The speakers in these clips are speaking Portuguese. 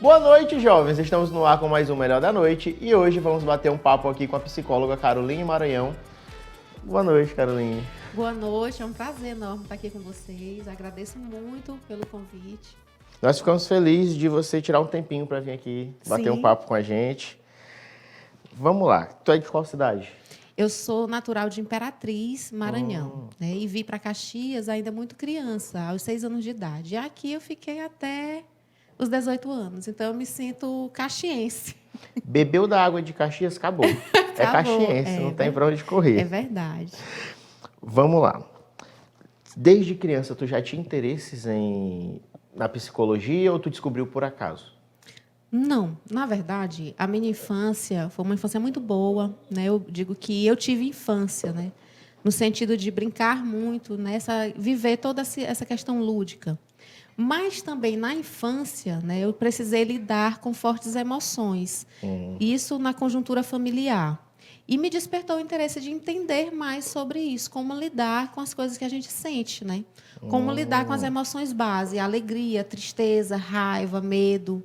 Boa noite, jovens! Estamos no ar com mais um Melhor da Noite e hoje vamos bater um papo aqui com a psicóloga Caroline Maranhão. Boa noite, Caroline. Boa noite, é um prazer enorme estar aqui com vocês. Agradeço muito pelo convite. Nós ficamos felizes de você tirar um tempinho para vir aqui bater um papo com a gente. Vamos lá, tu é de qual cidade? Eu sou natural de Imperatriz, Maranhão, né? E vim para Caxias ainda muito criança, aos 6 anos de idade. E aqui eu fiquei até os 18 anos, então eu me sinto caxiense. Bebeu da água de Caxias, acabou. É caxiense, não tem para onde correr. É verdade. Vamos lá. Desde criança, tu já tinha interesses na psicologia ou tu descobriu por acaso? Não, na verdade, a minha infância foi uma infância muito boa, né? Eu digo que eu tive infância, né? No sentido de brincar muito, viver toda essa questão lúdica. Mas também na infância, né, eu precisei lidar com fortes emoções. Isso na conjuntura familiar. E me despertou o interesse de entender mais sobre isso, como lidar com as coisas que a gente sente, né? Como lidar com as emoções base, alegria, tristeza, raiva, medo.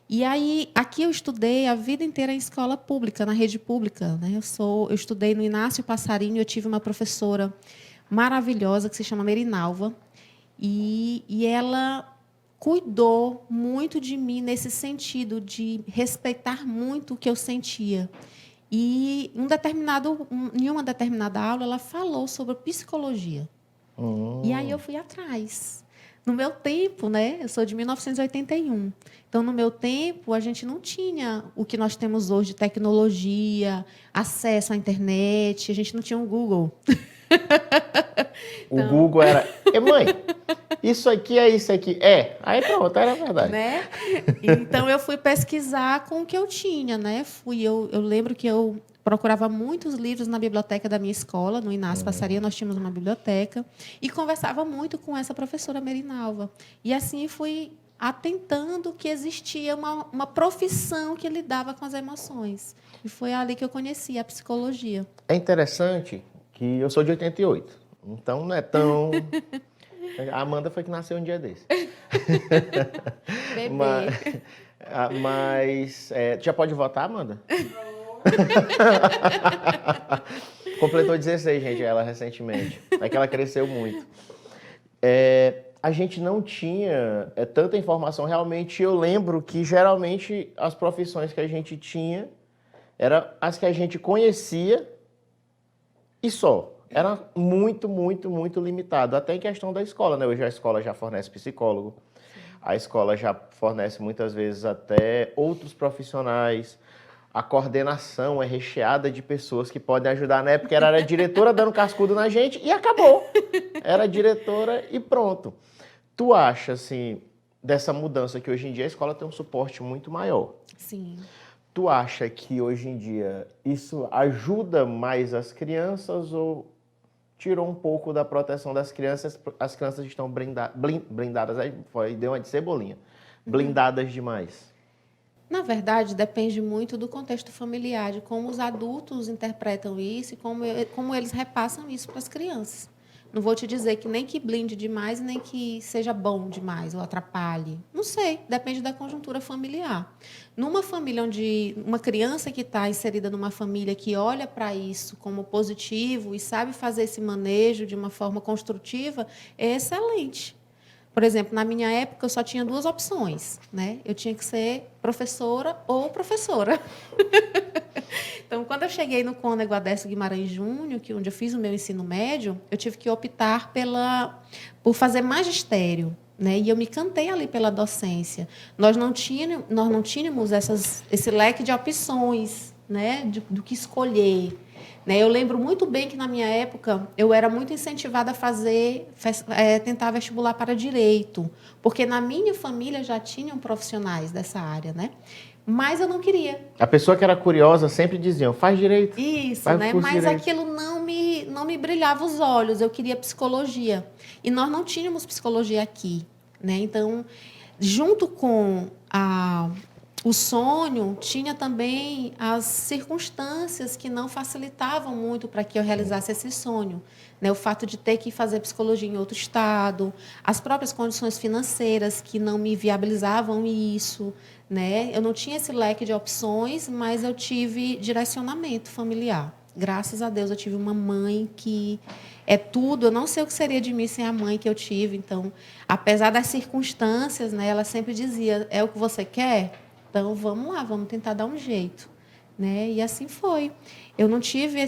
E aí, aqui eu estudei a vida inteira em escola pública, na rede pública, né? Eu estudei no Inácio Passarinho, eu tive uma professora maravilhosa que se chama Merinalva, e ela cuidou muito de mim nesse sentido de respeitar muito o que eu sentia. E em uma determinada aula, ela falou sobre psicologia. E aí eu fui atrás. No meu tempo, né? Eu sou de 1981. Então, no meu tempo, a gente não tinha o que nós temos hoje de tecnologia, acesso à internet, a gente não tinha um Google. O Google era... mãe, isso aqui é isso aqui. Aí pronto, era verdade. Né? Então, eu fui pesquisar com o que eu tinha, né? Eu lembro que eu procurava muitos livros na biblioteca da minha escola, no Inácio Passarinho, nós tínhamos uma biblioteca, e conversava muito com essa professora Merinalva. E assim fui atentando que existia uma profissão que lidava com as emoções. E foi ali que eu conheci a psicologia. É interessante que eu sou de 88, então não é tão... A Amanda foi que nasceu um dia desse. Bebê. Mas tu já pode votar, Amanda? Completou 16, gente, ela recentemente. É que ela cresceu muito. A gente não tinha tanta informação realmente. Eu lembro que geralmente as profissões que a gente tinha eram as que a gente conhecia e só. Era muito, muito, muito limitado. Até em questão da escola, né? Hoje a escola já fornece psicólogo. A escola já fornece muitas vezes até outros profissionais. A coordenação é recheada de pessoas que podem ajudar. Na época era a diretora dando cascudo na gente e acabou. Era a diretora e pronto. Tu acha, assim, dessa mudança que hoje em dia a escola tem um suporte muito maior? Sim. Tu acha que hoje em dia isso ajuda mais as crianças ou tirou um pouco da proteção das crianças? As crianças estão blindadas, aí deu uma de cebolinha, blindadas demais. Na verdade, depende muito do contexto familiar, de como os adultos interpretam isso e como eles repassam isso para as crianças. Não vou te dizer que nem que blinde demais, nem que seja bom demais ou atrapalhe. Não sei, depende da conjuntura familiar. Numa família uma criança que está inserida numa família que olha para isso como positivo e sabe fazer esse manejo de uma forma construtiva, é excelente. Por exemplo, na minha época, eu só tinha 2 opções, né? Eu tinha que ser professora ou professora. Então, quando eu cheguei no Cônego Adesso Guimarães Júnior, onde eu fiz o meu ensino médio, eu tive que optar por fazer magistério, né? E eu me cantei ali pela docência. Nós não tínhamos esse leque de opções, né? Do que escolher. Eu lembro muito bem que, na minha época, eu era muito incentivada a tentar vestibular para direito, porque na minha família já tinham profissionais dessa área, né? Mas eu não queria. A pessoa que era curiosa sempre dizia, faz direito. Isso, faz né? Mas direito. Aquilo não me brilhava os olhos, eu queria psicologia. E nós não tínhamos psicologia aqui, né? Então, junto com o sonho tinha também as circunstâncias que não facilitavam muito para que eu realizasse esse sonho. Né? O fato de ter que fazer psicologia em outro estado, as próprias condições financeiras que não me viabilizavam isso. Né? Eu não tinha esse leque de opções, mas eu tive direcionamento familiar. Graças a Deus, eu tive uma mãe que é tudo. Eu não sei o que seria de mim sem a mãe que eu tive. Então, apesar das circunstâncias, né, ela sempre dizia, é o que você quer? Então, vamos lá, vamos tentar dar um jeito. Né? E assim foi. Eu não tive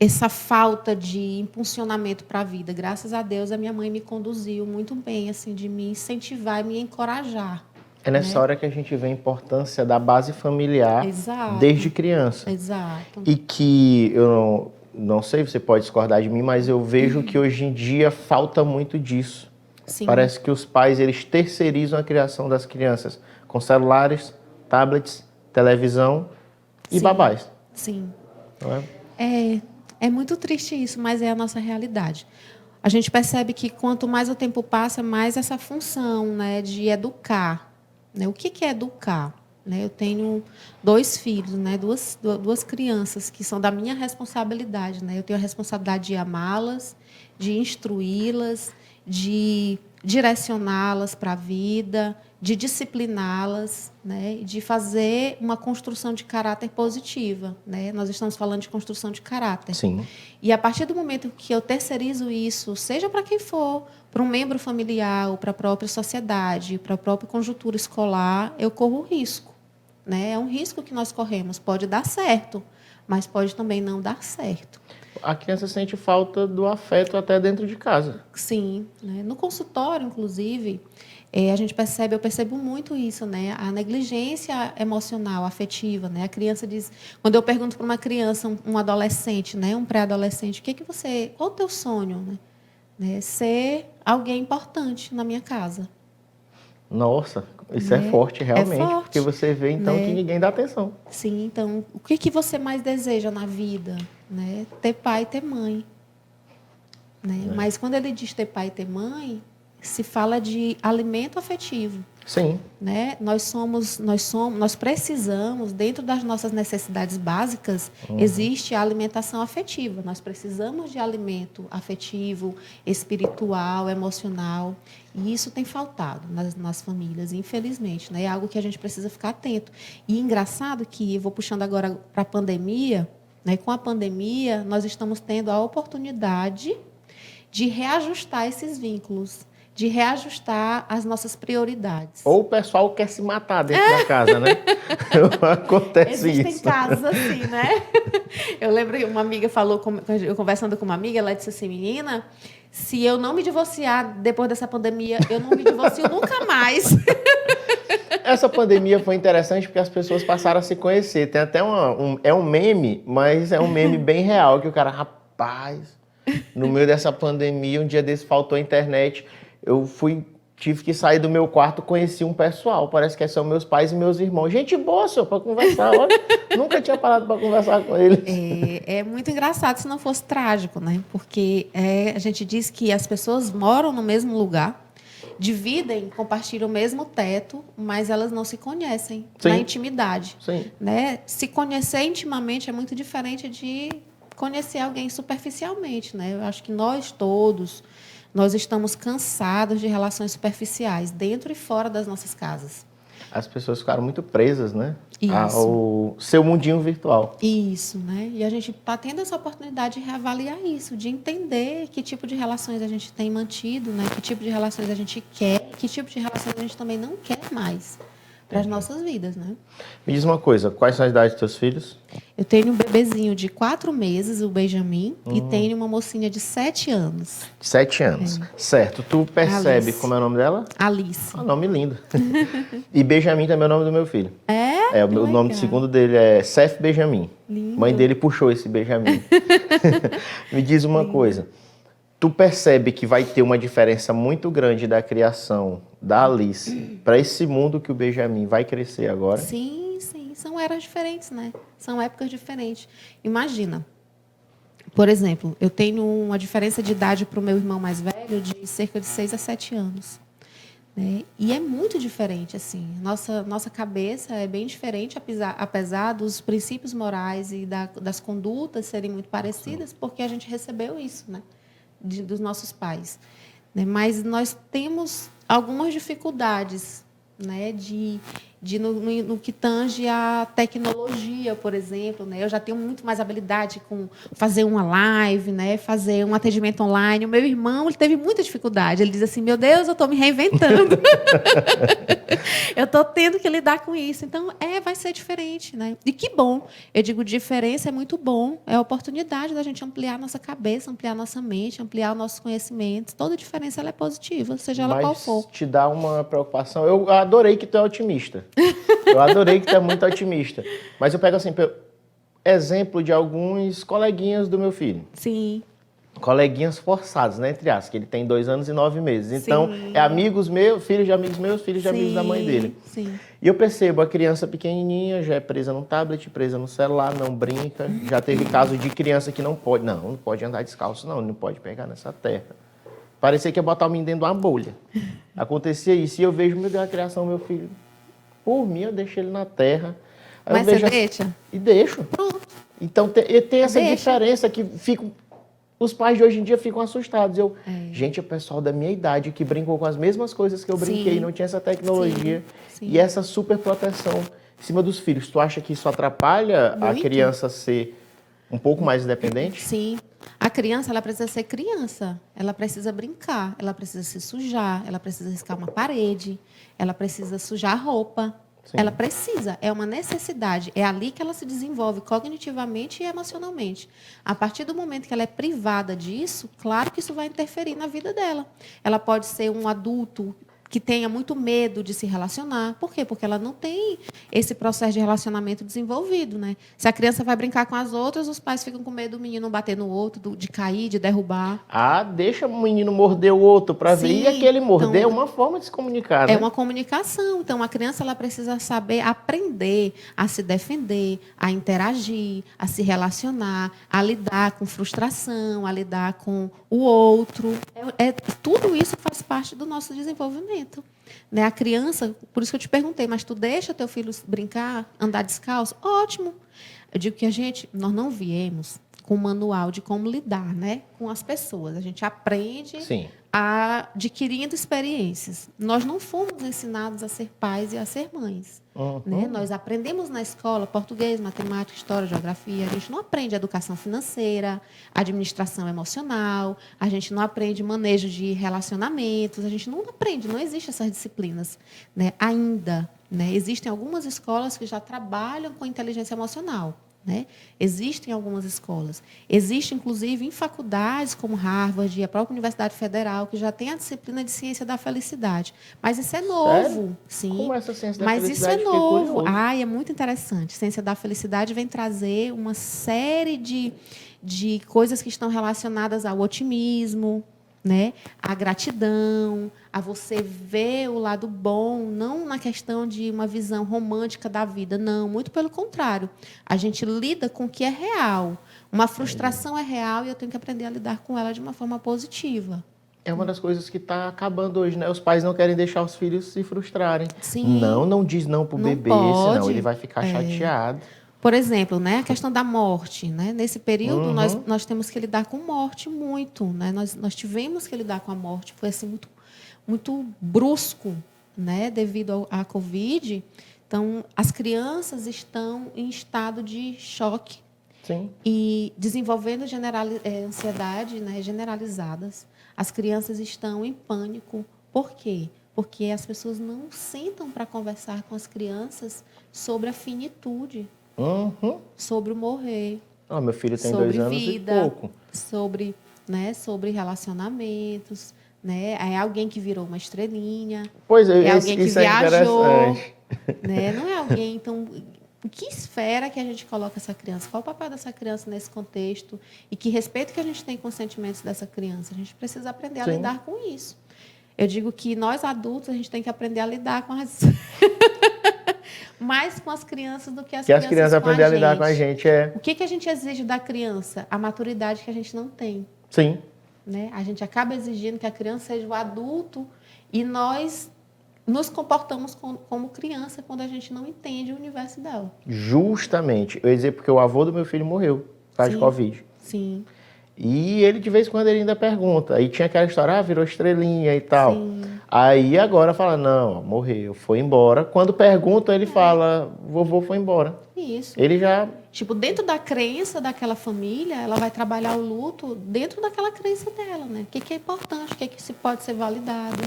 essa falta de impulsionamento para a vida. Graças a Deus, a minha mãe me conduziu muito bem, assim, de me incentivar e me encorajar. É nessa Né? hora que a gente vê a importância da base familiar Exato. desde criança. Exato. E que eu não sei, você pode discordar de mim, mas eu vejo que hoje em dia falta muito disso. Sim. Parece que os pais eles terceirizam a criação das crianças com celulares, tablets, televisão e Sim. babás. Sim. Não é? É muito triste isso, mas é a nossa realidade. A gente percebe que quanto mais o tempo passa, mais essa função, né, de educar. Né? O que é educar? Né? Eu tenho 2 filhos, né, duas crianças que são da minha responsabilidade. Né? Eu tenho a responsabilidade de amá-las, de instruí-las, de direcioná-las para a vida, de discipliná-las, né, de fazer uma construção de caráter positiva. Né? Nós estamos falando de construção de caráter. Sim. E a partir do momento que eu terceirizo isso, seja para quem for, para um membro familiar, ou para a própria sociedade, para a própria conjuntura escolar, eu corro risco. Né? É um risco que nós corremos. Pode dar certo, mas pode também não dar certo. A criança sente falta do afeto até dentro de casa. Sim. Né? No consultório, inclusive, eu percebo muito isso, né? A negligência emocional, afetiva, né? A criança diz, quando eu pergunto para uma criança, um adolescente, né? Um pré-adolescente, qual o teu sonho, né? Ser alguém importante na minha casa. Nossa, isso é forte realmente, forte, porque você vê então que ninguém dá atenção. Sim, então, o que você mais deseja na vida? Né? Ter pai e ter mãe. Né? Mas quando ele diz ter pai e ter mãe, se fala de alimento afetivo. Sim. Né? Nós precisamos, dentro das nossas necessidades básicas, existe a alimentação afetiva. Nós precisamos de alimento afetivo, espiritual, emocional. E isso tem faltado nas famílias, infelizmente. Né? É algo que a gente precisa ficar atento. E engraçado que, eu vou puxando agora para a pandemia, né? Com a pandemia, nós estamos tendo a oportunidade de reajustar esses vínculos, de reajustar as nossas prioridades. Ou o pessoal quer se matar dentro da casa, né? Acontece Existem isso. casos assim, né? Eu lembro que uma amiga falou, eu conversando com uma amiga, ela disse assim, menina, se eu não me divorciar depois dessa pandemia, eu não me divorcio nunca mais. Essa pandemia foi interessante porque as pessoas passaram a se conhecer. Tem até um meme, mas é um meme bem real, que o cara, rapaz, no meio dessa pandemia, um dia desse faltou a internet, tive que sair do meu quarto, conheci um pessoal, parece que são meus pais e meus irmãos. Gente boa, senhor, para conversar, olha, nunca tinha parado para conversar com eles. É muito engraçado se não fosse trágico, né? Porque a gente diz que as pessoas moram no mesmo lugar, dividem, compartilham o mesmo teto, mas elas não se conhecem na intimidade. Sim. Né? Se conhecer intimamente é muito diferente de conhecer alguém superficialmente. Né? Eu acho que nós estamos cansados de relações superficiais, dentro e fora das nossas casas. As pessoas ficaram muito presas, né? Isso. Ao seu mundinho virtual. Isso, né? E a gente está tendo essa oportunidade de reavaliar isso, de entender que tipo de relações a gente tem mantido, né? Que tipo de relações a gente quer, que tipo de relações a gente também não quer mais para as nossas vidas, né? Me diz uma coisa, quais são as idades dos teus filhos? Eu tenho um bebezinho de 4 meses, o Benjamin, e tenho uma mocinha de 7 anos. 7 anos. Certo. Tu percebe Alice. como é o nome dela? Alice. Ah, nome lindo. E Benjamin também é o nome do meu filho. É? O nome segundo dele é Seth Benjamin. Lindo. Mãe dele puxou esse Benjamin. Me diz uma coisa. Tu percebe que vai ter uma diferença muito grande da criação da Alice para esse mundo que o Benjamin vai crescer agora? Sim, sim. São eras diferentes, né? São épocas diferentes. Imagina, por exemplo, eu tenho uma diferença de idade para o meu irmão mais velho de cerca de 6 a 7 anos. né? E é muito diferente, assim. Nossa cabeça é bem diferente, apesar dos princípios morais e das condutas serem muito parecidas, porque a gente recebeu isso, né? Dos nossos pais, né? Mas nós temos algumas dificuldades, né? No que tange a tecnologia, por exemplo, né? Eu já tenho muito mais habilidade com fazer uma live, né? Fazer um atendimento online. O meu irmão, ele teve muita dificuldade. Ele diz assim: meu Deus, eu estou me reinventando. Eu estou tendo que lidar com isso. Então, vai ser diferente, né? E que bom. Eu digo, diferença é muito bom. É a oportunidade da gente ampliar nossa cabeça, ampliar nossa mente, ampliar nossos conhecimentos. Toda diferença ela é positiva, seja ela qual for. Mas te dá uma preocupação. Eu adorei que tu é otimista. Eu adorei que tu é muito otimista. Mas eu pego assim, exemplo de alguns coleguinhas do meu filho. Sim. Coleguinhas forçados, né? Entre aspas, que ele tem 2 anos e 9 meses. Então, Sim. é amigos meus, filhos de amigos meus, filhos de amigos da mãe dele. Sim. E eu percebo, a criança pequenininha já é presa no tablet, presa no celular, não brinca. Já teve caso de criança que não pode andar descalço, não pode pegar nessa terra. Parecia que ia botar o menino dentro de uma bolha. Acontecia isso. E eu vejo, meu Deus, a criação do meu filho. Por mim, eu deixo ele na terra. Aí Mas você deixa? E deixo. Pronto. Então, tem essa diferença que os pais de hoje em dia ficam assustados. Gente, o pessoal da minha idade que brincou com as mesmas coisas que eu brinquei, não tinha essa tecnologia e essa super proteção em cima dos filhos. Tu acha que isso atrapalha a criança ser um pouco mais independente? Sim. A criança, ela precisa ser criança. Ela precisa brincar, ela precisa se sujar, ela precisa riscar uma parede, ela precisa sujar a roupa. Sim. Ela precisa, é uma necessidade. É ali que ela se desenvolve cognitivamente e emocionalmente. A partir do momento que ela é privada disso, claro que isso vai interferir na vida dela. Ela pode ser um adulto que tenha muito medo de se relacionar. Por quê? Porque ela não tem esse processo de relacionamento desenvolvido, né? Se a criança vai brincar com as outras, os pais ficam com medo do menino bater no outro, de cair, de derrubar. Deixa o menino morder o outro para ver. E aquele morder é uma forma de se comunicar, né? É uma comunicação. Então, a criança ela precisa saber aprender a se defender, a interagir, a se relacionar, a lidar com frustração, a lidar com o outro. Tudo isso faz parte do nosso desenvolvimento. Né? A criança, por isso que eu te perguntei, mas tu deixa teu filho brincar, andar descalço? Ótimo. Eu digo que nós não viemos com um manual de como lidar, né, com as pessoas. A gente aprende adquirindo experiências. Nós não fomos ensinados a ser pais e a ser mães. Né? Nós aprendemos na escola português, matemática, história, geografia. A gente não aprende educação financeira, administração emocional, a gente não aprende manejo de relacionamentos, a gente não aprende, não existem essas disciplinas, né? Ainda. Né? Existem algumas escolas que já trabalham com inteligência emocional. Né? Existem algumas escolas. Existe, inclusive, em faculdades como Harvard e a própria Universidade Federal, que já tem a disciplina de ciência da felicidade. Mas isso é novo. Sério? Sim. Como essa ciência da Mas felicidade? isso é novo. É muito interessante. Ciência da felicidade vem trazer uma série de coisas que estão relacionadas ao otimismo, né? A gratidão, a você ver o lado bom, não na questão de uma visão romântica da vida, não, muito pelo contrário. A gente lida com o que é real. Uma frustração é real e eu tenho que aprender a lidar com ela de uma forma positiva. É uma das coisas que está acabando hoje, né? Os pais não querem deixar os filhos se frustrarem. Sim. Não diz não pro bebê, senão ele vai ficar chateado. Por exemplo, né, a questão da morte. Né? Nesse período, nós temos que lidar com morte muito. Né? Nós tivemos que lidar com a morte. Foi assim, muito brusco, né, devido à Covid. Então, as crianças estão em estado de choque. Sim. E desenvolvendo ansiedade, né, generalizadas. As crianças estão em pânico. Por quê? Porque as pessoas não sentam para conversar com as crianças sobre a finitude. Sobre o morrer. Meu filho tem 2 anos vida, e pouco. Sobre relacionamentos. Né? É alguém que virou uma estrelinha. Pois é alguém que viajou. Né? Não é alguém. Então, em que esfera que a gente coloca essa criança? Qual o papel dessa criança nesse contexto? E que respeito que a gente tem com os sentimentos dessa criança? A gente precisa aprender a lidar com isso. Eu digo que nós, adultos, a gente tem que aprender a lidar com as... mais com as crianças do que as crianças com a gente. Aprender a lidar com a gente. O que a gente exige da criança? A maturidade que a gente não tem. Sim. Né? A gente acaba exigindo que a criança seja o adulto e nós nos comportamos como criança quando a gente não entende o universo dela. Justamente. Eu ia dizer porque o avô do meu filho morreu, tá, de Sim. Covid. Sim, E ele, de vez em quando, ele ainda pergunta. Aí tinha aquela história, virou estrelinha e tal. sim. Aí agora fala, não, morreu, foi embora. Quando pergunta, ele fala, vovô foi embora. Isso. Ele já... Tipo, dentro da crença daquela família, ela vai trabalhar o luto dentro daquela crença dela, né? O que é importante, o que se pode ser validado.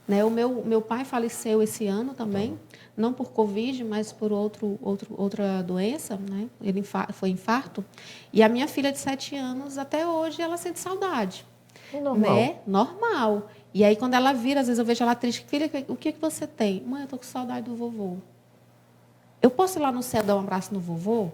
Né? O meu pai faleceu esse ano também, não por Covid, mas por outra doença, né? Ele foi infarto. E a minha filha de 7 anos, até hoje, ela sente saudade. Normal. Né? Normal. E aí, quando ela vira, às vezes eu vejo ela triste. Filha, o que você tem? Mãe, eu tô com saudade do vovô. Eu posso ir lá no céu dar um abraço no vovô?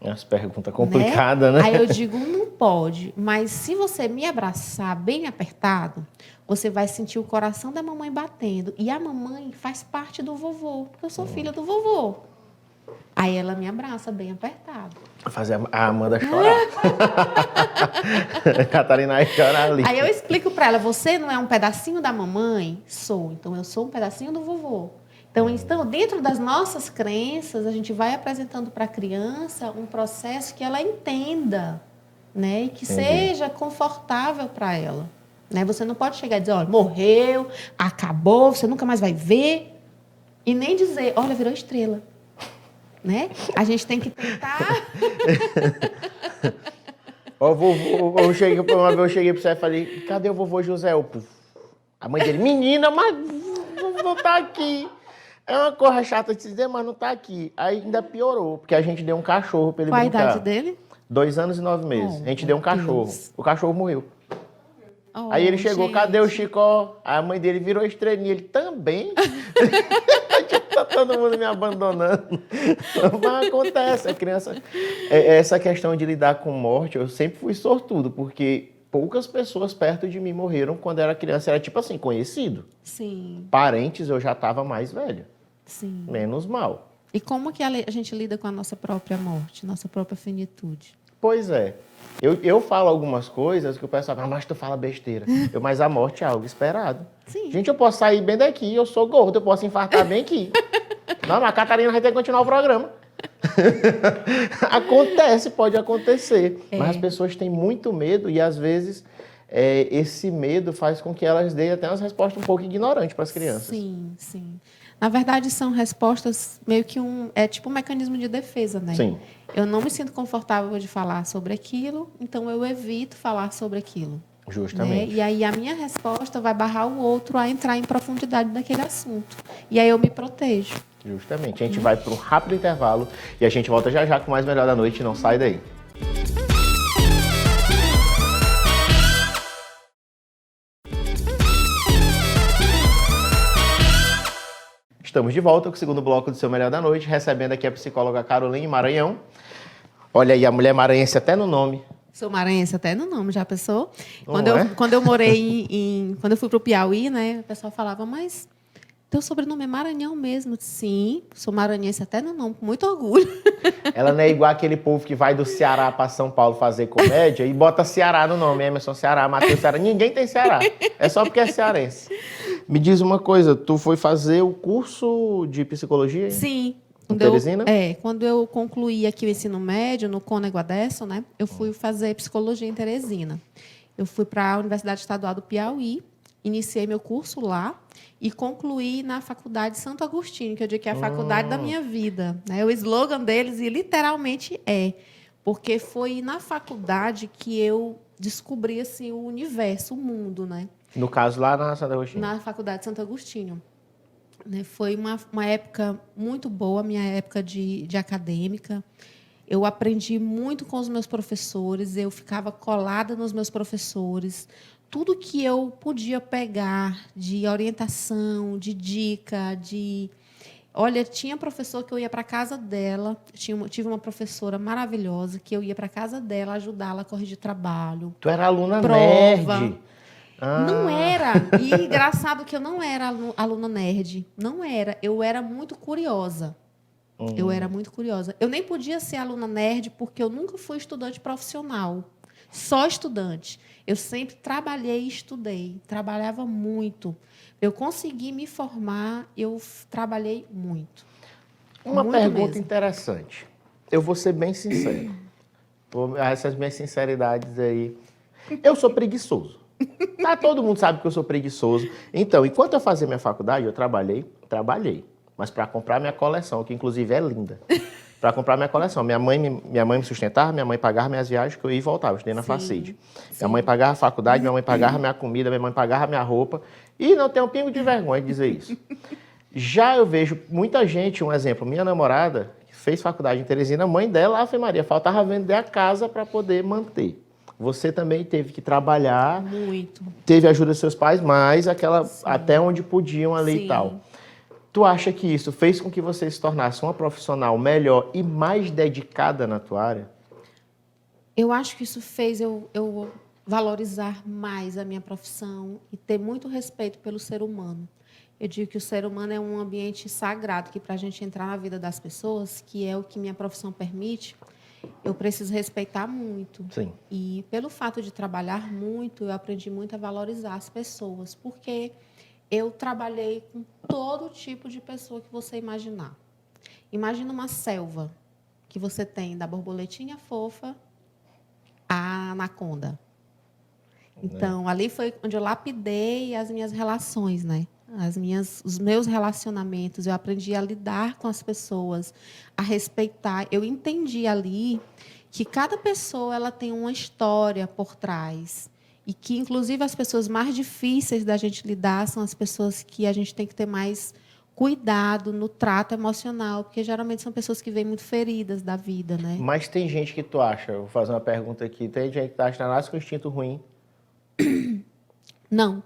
As perguntas complicadas, né? Aí eu digo, não pode. Mas se você me abraçar bem apertado, você vai sentir o coração da mamãe batendo. E a mamãe faz parte do vovô, porque eu sou filha do vovô. Aí ela me abraça bem apertado. Fazer a Amanda chorar. Catarina aí chorar ali. Aí eu explico para ela, você não é um pedacinho da mamãe? Sou. Então eu sou um pedacinho do vovô. Então, dentro das nossas crenças, a gente vai apresentando para a criança um processo que ela entenda, né? E que seja confortável para ela. Né? Você não pode chegar e dizer, olha, morreu, acabou, você nunca mais vai ver. E nem dizer, olha, virou estrela. Né? A gente tem que tentar... Ó, vovô, uma vez eu cheguei pro Cé e falei, cadê o vovô José? A mãe dele, menina, mas o vovô tá aqui. É uma coisa chata de se dizer, mas não tá aqui. Aí ainda piorou, porque a gente deu um cachorro pra ele Qual a brincar. idade dele? 2 anos e 9 meses. A gente deu um cachorro. Deus. O cachorro morreu. Oh, Aí ele chegou, gente. cadê o Chicó? Aí a mãe dele virou estrelinha. Ele também? Tá todo mundo me abandonando. Mas acontece, a criança... Essa questão de lidar com morte, eu sempre fui sortudo, porque poucas pessoas perto de mim morreram quando era criança. Era tipo assim, conhecido. Sim, Parentes, eu já estava mais velho. sim. Menos mal. E como que a gente lida com a nossa própria morte, nossa própria finitude? Pois é. Eu falo algumas coisas que o pessoal fala, mas tu fala besteira. Mas a morte é algo esperado. Sim. Gente, eu posso sair bem daqui, eu sou gordo, eu posso infartar bem aqui. Não, mas a Catarina vai ter que continuar o programa. Acontece, pode acontecer. Mas as pessoas têm muito medo e, às vezes, esse medo faz com que elas deem até umas respostas um pouco ignorantes para as crianças. Sim, sim. Na verdade, são respostas meio que tipo um mecanismo de defesa, né? Sim. Eu não me sinto confortável de falar sobre aquilo, então eu evito falar sobre aquilo. Justamente. Né? E aí a minha resposta vai barrar o outro a entrar em profundidade daquele assunto. E aí eu me protejo. Justamente. A gente vai para um rápido intervalo e a gente volta já já com mais Melhor da Noite. Não sai daí. Estamos de volta com o segundo bloco do Seu Melhor da Noite, recebendo aqui a psicóloga Caroline Maranhão. Olha aí, a mulher maranhense até no nome. Sou maranhense até no nome, já pensou? Não Quando eu morei quando eu fui para o Piauí, né, o pessoal falava, mas teu sobrenome é Maranhão mesmo? Sim, sou maranhense até no nome, com muito orgulho. Ela não é igual aquele povo que vai do Ceará para São Paulo fazer comédia e bota Ceará no nome. Emerson Ceará, Matheus Ceará. Ninguém tem Ceará. É só porque é cearense. Me diz uma coisa, tu foi fazer o curso de psicologia? Sim. Em Teresina? Quando eu concluí aqui o ensino médio, no Cônego Adesso, né, eu fui fazer psicologia em Teresina. Eu fui para a Universidade Estadual do Piauí, iniciei meu curso lá e concluí na Faculdade Santo Agostinho, que eu digo que é a faculdade da minha vida. Né? O slogan deles, e literalmente porque foi na faculdade que eu descobri assim, o universo, o mundo, né? No caso, lá na Santo Agostinho. Na Faculdade de Santo Agostinho. Né? Foi uma época muito boa, minha época de acadêmica. Eu aprendi muito com os meus professores, eu ficava colada nos meus professores. Tudo que eu podia pegar de orientação, de dica, Olha, tinha professor que eu ia para a casa dela, tive uma professora maravilhosa que eu ia para a casa dela ajudá-la a corrigir trabalho. Tu era aluna prova. nerd. Não era. E engraçado que eu não era aluna nerd. Não era. Eu era muito curiosa. Eu era muito curiosa. Eu nem podia ser aluna nerd porque eu nunca fui estudante profissional. só estudante. Eu sempre trabalhei e estudei, trabalhava muito. Eu consegui me formar, eu trabalhei muito. Uma Muito pergunta mesmo. interessante. Eu vou ser bem sincero. Essas minhas sinceridades aí. Eu sou preguiçoso. Tá, todo mundo sabe que eu sou preguiçoso. Então, enquanto eu fazia minha faculdade, eu trabalhei. Mas para comprar minha coleção, que inclusive é linda. Para comprar minha coleção. Minha mãe me sustentava, minha mãe pagava minhas viagens, que eu ia e voltava, eu estudei na Facid. Minha mãe pagava a faculdade, minha mãe pagava minha comida, minha mãe pagava minha roupa. E não tenho um pingo de vergonha de dizer isso. Já eu vejo muita gente, um exemplo, minha namorada, que fez faculdade em Teresina, a mãe dela, Ave Maria, faltava vender a casa para poder manter. Você também teve que trabalhar, Muito. teve ajuda dos seus pais, mas até onde podiam ali e tal. Tu acha que isso fez com que você se tornasse uma profissional melhor e mais dedicada na tua área? Eu acho que isso fez eu valorizar mais a minha profissão e ter muito respeito pelo ser humano. Eu digo que o ser humano é um ambiente sagrado, que para a gente entrar na vida das pessoas, que é o que minha profissão permite, eu preciso respeitar muito. Sim. E pelo fato de trabalhar muito, eu aprendi muito a valorizar as pessoas, porque eu trabalhei com todo tipo de pessoa que você imaginar. Imagina uma selva que você tem da borboletinha fofa à anaconda. Então, ali foi onde eu lapidei as minhas relações, né? Os meus relacionamentos. Eu aprendi a lidar com as pessoas, a respeitar. Eu entendi ali que cada pessoa ela tem uma história por trás. E que, inclusive, as pessoas mais difíceis da gente lidar são as pessoas que a gente tem que ter mais cuidado no trato emocional, porque geralmente são pessoas que vêm muito feridas da vida, né? Mas tem gente que tu acha, vou fazer uma pergunta aqui, tem gente que acha que nasce com instinto ruim. Não,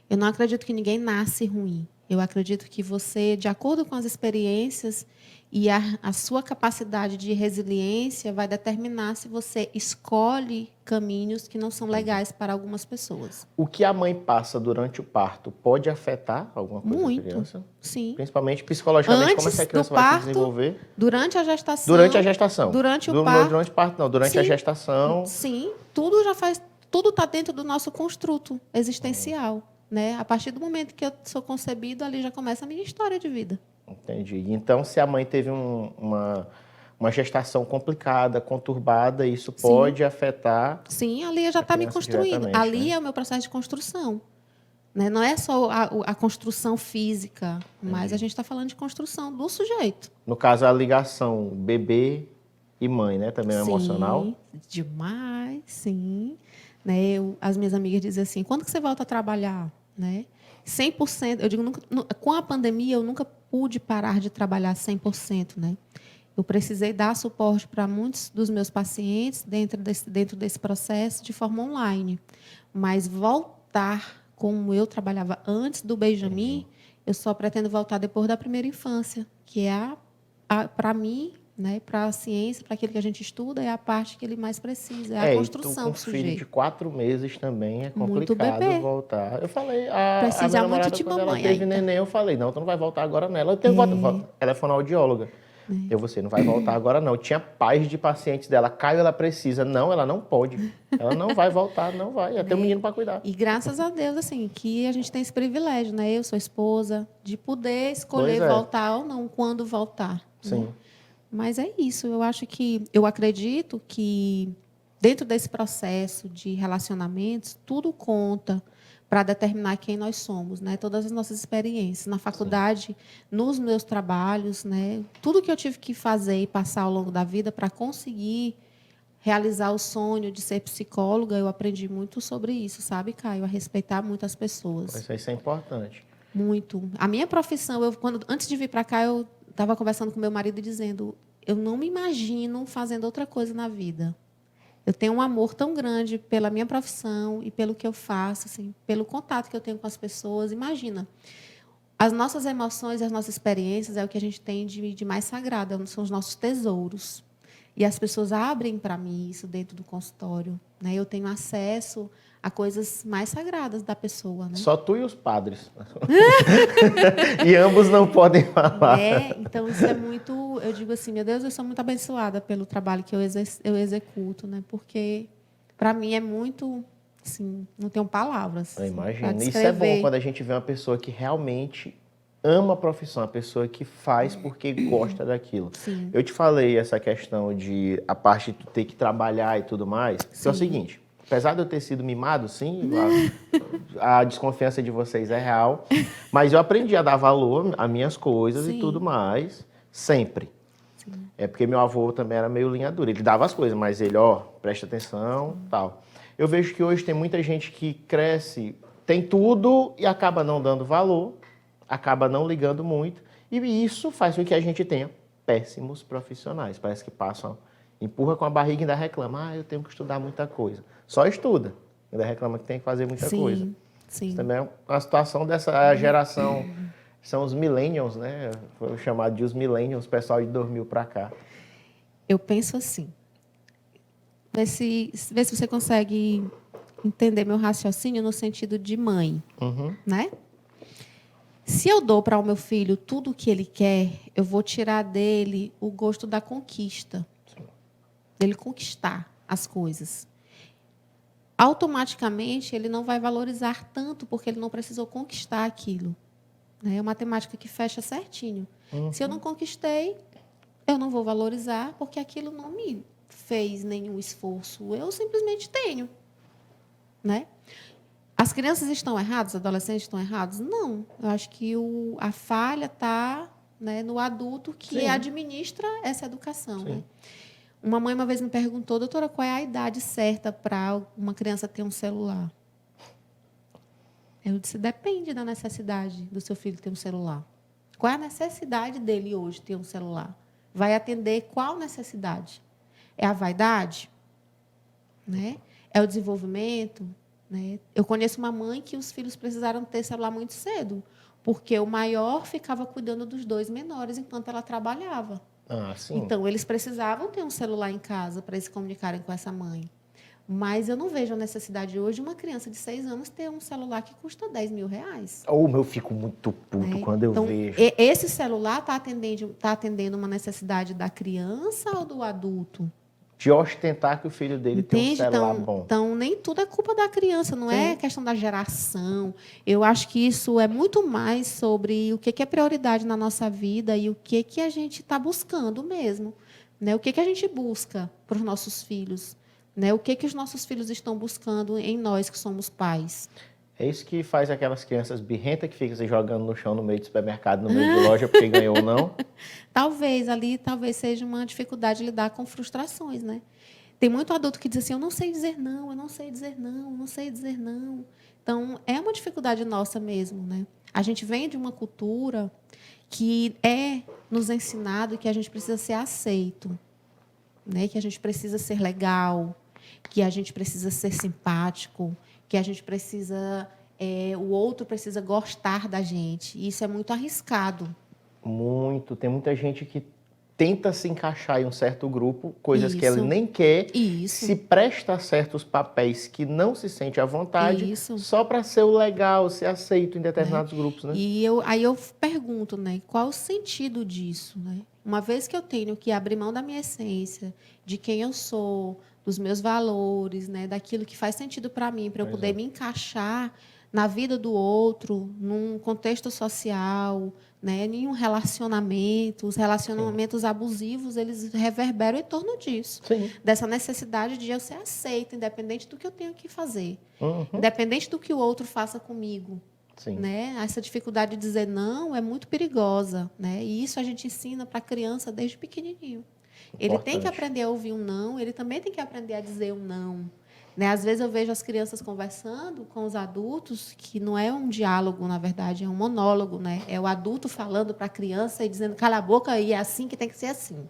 eu não acredito que ninguém nasce ruim. Eu acredito que você, de acordo com as experiências e a sua capacidade de resiliência, vai determinar se você escolhe caminhos que não são legais para algumas pessoas. O que a mãe passa durante o parto pode afetar alguma coisa da Muito, criança? sim. Principalmente psicologicamente, como Antes essa criança do vai se parto, desenvolver? durante a gestação. Durante a gestação. Durante o parto. Durante o parto, não. Durante a Sim. gestação. Sim, tudo já faz, tudo está dentro do nosso construto existencial, né? A partir do momento que eu sou concebido, ali já começa a minha história de vida. Entendi. Então, se a mãe teve uma gestação complicada, conturbada, isso pode afetar. Sim, ali já está me criança construindo. diretamente, Ali né? é o meu processo de construção. Né? Não é só a construção física, mas a gente está falando de construção do sujeito. No caso, a ligação bebê e mãe, né? Também é Sim, emocional. Demais, sim. Né? As minhas amigas dizem assim, quando que você volta a trabalhar? Né? 100%, eu digo, com a pandemia, eu nunca pude parar de trabalhar 100%. Né? Eu precisei dar suporte para muitos dos meus pacientes dentro desse processo de forma online. Mas voltar como eu trabalhava antes do Benjamin, eu só pretendo voltar depois da primeira infância, que é, para mim, né, para a ciência, para aquilo que a gente estuda, é a parte que ele mais precisa, é a construção e tu com do filho de sujeito. 4 meses também é Muito complicado bebê. voltar. Eu falei, a minha Precisa muito namorada, de quando ela mamãe teve ainda. neném, eu falei, não, tu não vai voltar agora nela. Eu tenho ela é fonoaudióloga. Você não vai voltar agora não. Tinha pais de pacientes dela, Caio, ela precisa. Não, ela não pode. Ela não vai voltar, não vai. Ia ter um menino para cuidar. E graças a Deus, assim, que a gente tem esse privilégio, né? Eu sou esposa, de poder escolher Pois é. voltar ou não, quando voltar. Sim. Né? Mas é isso. Eu acredito que dentro desse processo de relacionamentos, tudo conta para determinar quem nós somos, né? Todas as nossas experiências na faculdade, nos meus trabalhos, né? Tudo que eu tive que fazer e passar ao longo da vida para conseguir realizar o sonho de ser psicóloga, eu aprendi muito sobre isso, sabe, Caio? A respeitar muito as pessoas. Isso é importante. Muito. A minha profissão, antes de vir para cá, eu estava conversando com meu marido e dizendo, eu não me imagino fazendo outra coisa na vida. Eu tenho um amor tão grande pela minha profissão e pelo que eu faço, assim, pelo contato que eu tenho com as pessoas. Imagina, as nossas emoções, as nossas experiências é o que a gente tem de mais sagrado, são os nossos tesouros. E as pessoas abrem para mim isso dentro do consultório. Né? Eu tenho acesso a coisas mais sagradas da pessoa. Né? Só tu e os padres. E ambos não podem falar. Então, isso é muito... Eu digo assim, meu Deus, eu sou muito abençoada pelo trabalho que eu executo, né? Porque para mim é muito, assim, não tenho palavras. Eu pra imagino. Isso é descrever. bom quando a gente vê uma pessoa que realmente ama a profissão, uma pessoa que faz porque gosta daquilo. Sim. Eu te falei essa questão de a parte de tu ter que trabalhar e tudo mais, que é o Sim. seguinte, apesar de eu ter sido mimado, sim, a desconfiança de vocês é real, mas eu aprendi a dar valor às minhas coisas e Sim. tudo mais, sempre. Sim. É porque meu avô também era meio linha dura. Ele dava as coisas, mas ele, ó, presta atenção, tal. Eu vejo que hoje tem muita gente que cresce, tem tudo e acaba não dando valor, acaba não ligando muito. E isso faz com que a gente tenha péssimos profissionais. Parece que passam, empurra com a barriga e ainda reclama. Ah, eu tenho que estudar muita coisa. Só estuda. Ainda reclama que tem que fazer muita coisa. Sim. Isso também é uma situação dessa geração. São os millennials, né? Foi chamado de os millennials, o pessoal de 2000 para cá. Eu penso assim, vê se você consegue entender meu raciocínio no sentido de mãe, né? Se eu dou para o meu filho tudo o que ele quer, eu vou tirar dele o gosto da conquista, dele conquistar as coisas. Automaticamente, ele não vai valorizar tanto porque ele não precisou conquistar aquilo. É uma matemática que fecha certinho. Se eu não conquistei, eu não vou valorizar porque aquilo não me fez nenhum esforço. Eu simplesmente tenho, né? As crianças estão erradas, os adolescentes estão errados? Não. Eu acho que a falha está, né, no adulto que Sim. administra essa educação. Sim. Né? Uma mãe uma vez me perguntou, doutora, qual é a idade certa para uma criança ter um celular? Eu disse, depende da necessidade do seu filho ter um celular. Qual é a necessidade dele hoje ter um celular? Vai atender qual necessidade? É a vaidade? Né? É o desenvolvimento? Né? Eu conheço uma mãe que os filhos precisaram ter celular muito cedo, porque o maior ficava cuidando dos dois menores enquanto ela trabalhava. Ah, sim. Então, eles precisavam ter um celular em casa para se comunicarem com essa mãe. Mas eu não vejo a necessidade hoje de uma criança de 6 anos ter um celular que custa 10 mil reais. Eu fico muito puto Né? quando eu então, vejo. Esse celular está atendendo uma necessidade da criança ou do adulto? De ostentar que o filho dele tem um celular bom. Então, nem tudo é culpa da criança, não é questão da geração. Eu acho que isso é muito mais sobre o que é prioridade na nossa vida e o que a gente está buscando mesmo. Né? O que a gente busca para os nossos filhos. Né? O que os nossos filhos estão buscando em nós, que somos pais. É isso que faz aquelas crianças birrentas que ficam se jogando no chão no meio do supermercado, no meio de loja, porque ganhou ou não. Talvez seja uma dificuldade de lidar com frustrações, né? Tem muito adulto que diz assim, eu não sei dizer não, eu não sei dizer não, eu não sei dizer não. Então, é uma dificuldade nossa mesmo, né? A gente vem de uma cultura que é nos ensinado que a gente precisa ser aceito, né? Que a gente precisa ser legal, que a gente precisa ser simpático, que a gente precisa, o outro precisa gostar da gente. E isso é muito arriscado. Muito. Tem muita gente que tenta se encaixar em um certo grupo, coisas que ele Isso. nem quer, Isso. se presta a certos papéis que não se sente à vontade, Isso. só para ser o legal, ser aceito em determinados grupos, né? E aí eu pergunto, né, qual o sentido disso, né? Uma vez que eu tenho que abrir mão da minha essência, de quem eu sou, dos meus valores, né, daquilo que faz sentido para mim, para eu poder me encaixar na vida do outro, num contexto social, né, em um relacionamento, os relacionamentos abusivos, eles reverberam em torno disso. Sim. Dessa necessidade de eu ser aceita, independente do que eu tenho que fazer. Uhum. Independente do que o outro faça comigo. Sim. Né? Essa dificuldade de dizer não é muito perigosa. Né? E isso a gente ensina para a criança desde pequenininho. Ele tem que aprender a ouvir um não, ele também tem que aprender a dizer um não. Né? Às vezes eu vejo as crianças conversando com os adultos, que não é um diálogo, na verdade, é um monólogo. Né? É o adulto falando para a criança e dizendo, cala a boca, e é assim que tem que ser assim.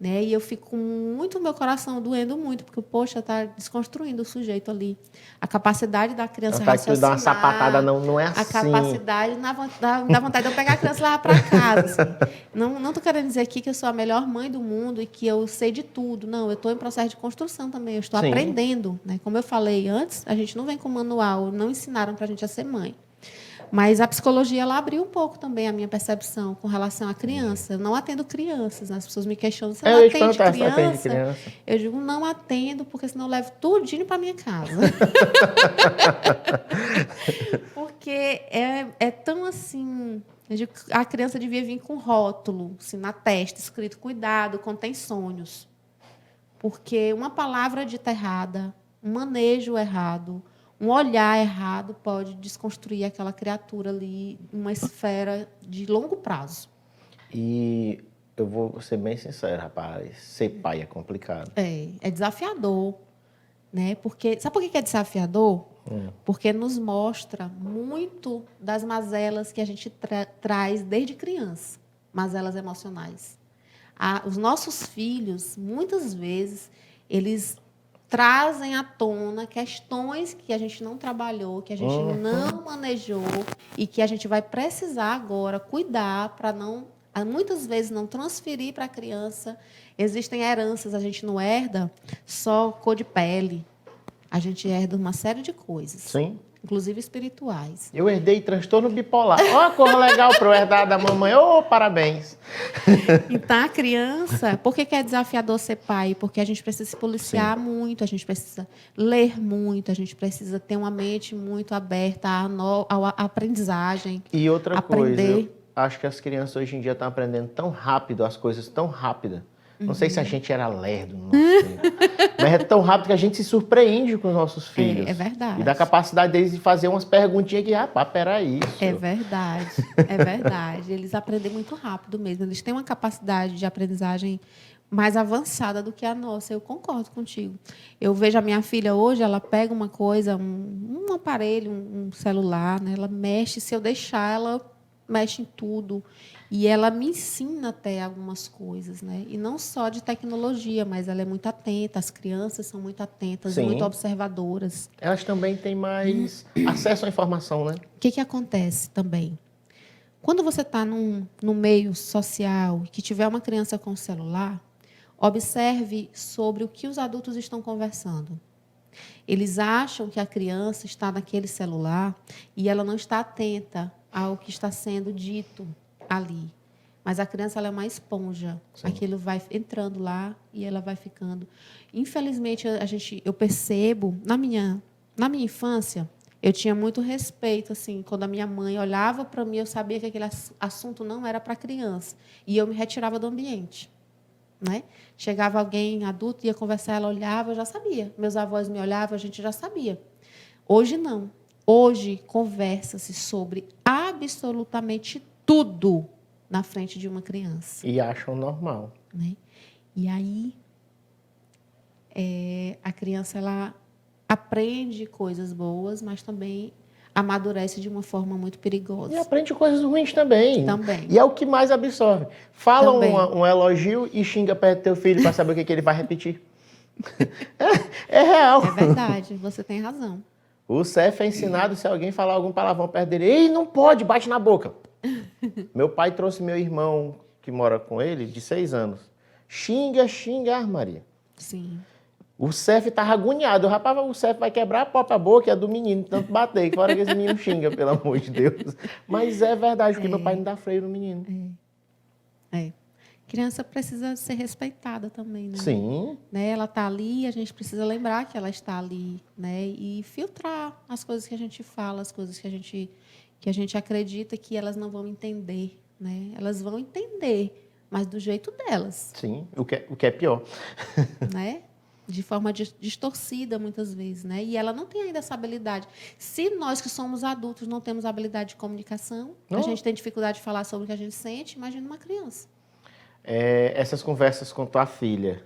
Né? E eu fico muito, meu coração doendo muito, porque, poxa, está desconstruindo o sujeito ali. A capacidade da criança raciocinar. Dar uma sapatada não é assim. A capacidade, dá vontade de eu pegar a criança lá para casa. Assim. Não estou querendo dizer aqui que eu sou a melhor mãe do mundo e que eu sei de tudo. Não, eu estou em processo de construção também, eu estou aprendendo. Né? Como eu falei antes, a gente não vem com manual, não ensinaram para a gente a ser mãe. Mas a psicologia, ela abriu um pouco também a minha percepção com relação à criança. Eu não atendo crianças, né? As pessoas me questionam, você não Eu ia te atende perguntar se atende criança? criança. Eu digo, não atendo, porque senão eu levo tudinho para minha casa. Porque é tão assim... Eu digo, a criança devia vir com rótulo, assim, na testa, escrito, cuidado, contém sonhos. Porque uma palavra dita errada, um manejo errado, um olhar errado pode desconstruir aquela criatura ali em uma esfera de longo prazo. E eu vou ser bem sincero, rapaz, ser pai é complicado. É desafiador, né? Porque, sabe por que é desafiador? Porque nos mostra muito das mazelas que a gente traz desde criança, mazelas emocionais. Os nossos filhos, muitas vezes, eles trazem à tona questões que a gente não trabalhou, que a gente não manejou e que a gente vai precisar agora cuidar para não, muitas vezes, não transferir para a criança. Existem heranças, a gente não herda só cor de pele. A gente herda uma série de coisas. Sim. Inclusive espirituais. Eu herdei transtorno bipolar. Ó, a cor legal para eu herdar da mamãe. Ô, parabéns. Então, a criança... Por que é desafiador ser pai? Porque a gente precisa se policiar muito, a gente precisa ler muito, a gente precisa ter uma mente muito aberta à aprendizagem. E outra coisa, eu acho que as crianças hoje em dia estão aprendendo tão rápido, as coisas tão rápidas. Não sei se a gente era lerdo no nosso tempo, mas é tão rápido que a gente se surpreende com os nossos filhos. É verdade. E da capacidade deles de fazer umas perguntinhas que, rapaz, peraí. É verdade, é verdade. Eles aprendem muito rápido mesmo. Eles têm uma capacidade de aprendizagem mais avançada do que a nossa. Eu concordo contigo. Eu vejo a minha filha hoje, ela pega uma coisa, um aparelho, um celular, né? Ela mexe, se eu deixar, ela mexe em tudo. E ela me ensina até algumas coisas, né? E não só de tecnologia, mas ela é muito atenta. As crianças são muito atentas, muito observadoras. Elas também têm mais acesso à informação, né? O que acontece também? Quando você está num meio social que tiver uma criança com celular, observe sobre o que os adultos estão conversando. Eles acham que a criança está naquele celular e ela não está atenta ao que está sendo dito ali. Mas a criança, ela é uma esponja. Sim. Aquilo vai entrando lá e ela vai ficando. Infelizmente, eu percebo, na minha infância, eu tinha muito respeito, assim, quando a minha mãe olhava para mim, eu sabia que aquele assunto não era para criança. E eu me retirava do ambiente. Né? Chegava alguém adulto, ia conversar, ela olhava, eu já sabia. Meus avós me olhavam, a gente já sabia. Hoje, não. Hoje, conversa-se sobre absolutamente tudo na frente de uma criança. E acham normal. Né? E aí, a criança, ela aprende coisas boas, mas também amadurece de uma forma muito perigosa. E aprende coisas ruins também. Também. E é o que mais absorve. Fala um elogio e xinga perto do teu filho para saber o que ele vai repetir. É real. É verdade, você tem razão. O Cef é ensinado, se alguém falar algum palavrão perto dele, ei, não pode, bate na boca. Meu pai trouxe meu irmão, que mora com ele, de 6 anos. Xinga, Maria. Sim. O Cef estava agoniado. Rapaz, o Cef vai quebrar a própria boca, é do menino, tanto bater, fora que esse menino xinga, pelo amor de Deus. Mas é verdade, porque meu pai não dá freio no menino. Criança precisa ser respeitada também, né? Sim. Né? Ela está ali, a gente precisa lembrar que ela está ali, né? E filtrar as coisas que a gente fala, as coisas que a gente acredita que elas não vão entender, né? Elas vão entender, mas do jeito delas. Sim, o que é pior. Né? De forma distorcida, muitas vezes, né? E ela não tem ainda essa habilidade. Se nós que somos adultos não temos habilidade de comunicação, a gente tem dificuldade de falar sobre o que a gente sente, imagina uma criança. Essas conversas com tua filha,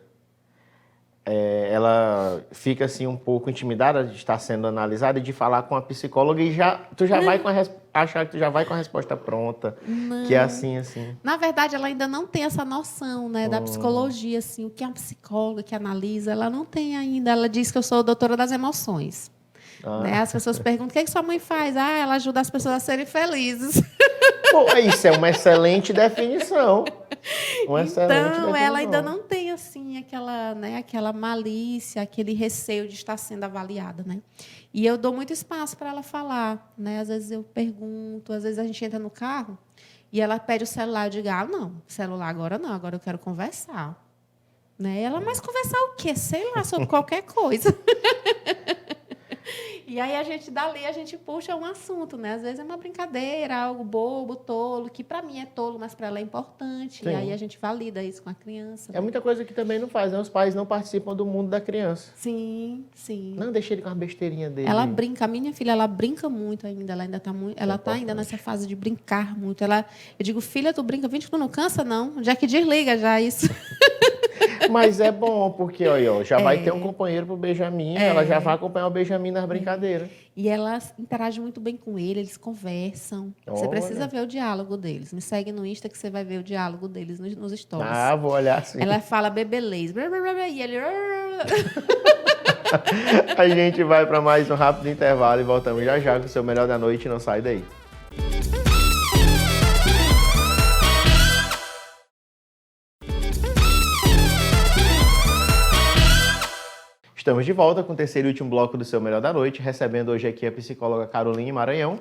ela fica assim um pouco intimidada de estar sendo analisada e de falar com a psicóloga e tu já vai achar que tu já vai com a resposta pronta, não. Que é assim. Na verdade, ela ainda não tem essa noção, né, da psicologia, assim, o que é uma psicóloga que analisa, ela não tem ainda. Ela diz que eu sou doutora das emoções. Né? As pessoas perguntam, o que sua mãe faz? Ela ajuda as pessoas a serem felizes. Pô, isso é uma excelente definição. Então, ela ainda não tem assim aquela, né, aquela malícia, aquele receio de estar sendo avaliada, né? E eu dou muito espaço para ela falar, né? Às vezes eu pergunto, às vezes a gente entra no carro e ela pede o celular, eu digo, não, celular agora não, agora eu quero conversar. Né? Ela, mas conversar o quê? Sei lá, sobre qualquer coisa. E aí dali a gente puxa um assunto, né? Às vezes é uma brincadeira, algo bobo, tolo, que para mim é tolo, mas para ela é importante. Sim. E aí a gente valida isso com a criança. É muita coisa que também não faz, né? Os pais não participam do mundo da criança. Sim, sim. Não, deixa ele com a besteirinha dele. Ela brinca, a minha filha, ela brinca muito ainda, ela ainda está muito, ela está ainda nessa fase de brincar muito. Eu digo, filha, tu brinca 20, tu não cansa não? Já que desliga já isso. Mas é bom, porque ó, já vai ter um companheiro pro Benjamin, ela já vai acompanhar o Benjamin nas brincadeiras. E ela interage muito bem com ele, eles conversam. Você precisa ver o diálogo deles. Me segue no Insta que você vai ver o diálogo deles nos stories. Ah, vou olhar sim. Ela fala bebelês, e ele... A gente vai para mais um rápido intervalo e voltamos já já com o seu Melhor da Noite. Não sai daí. Estamos de volta com o terceiro e último bloco do seu Melhor da Noite, recebendo hoje aqui a psicóloga Caroline Maranhão.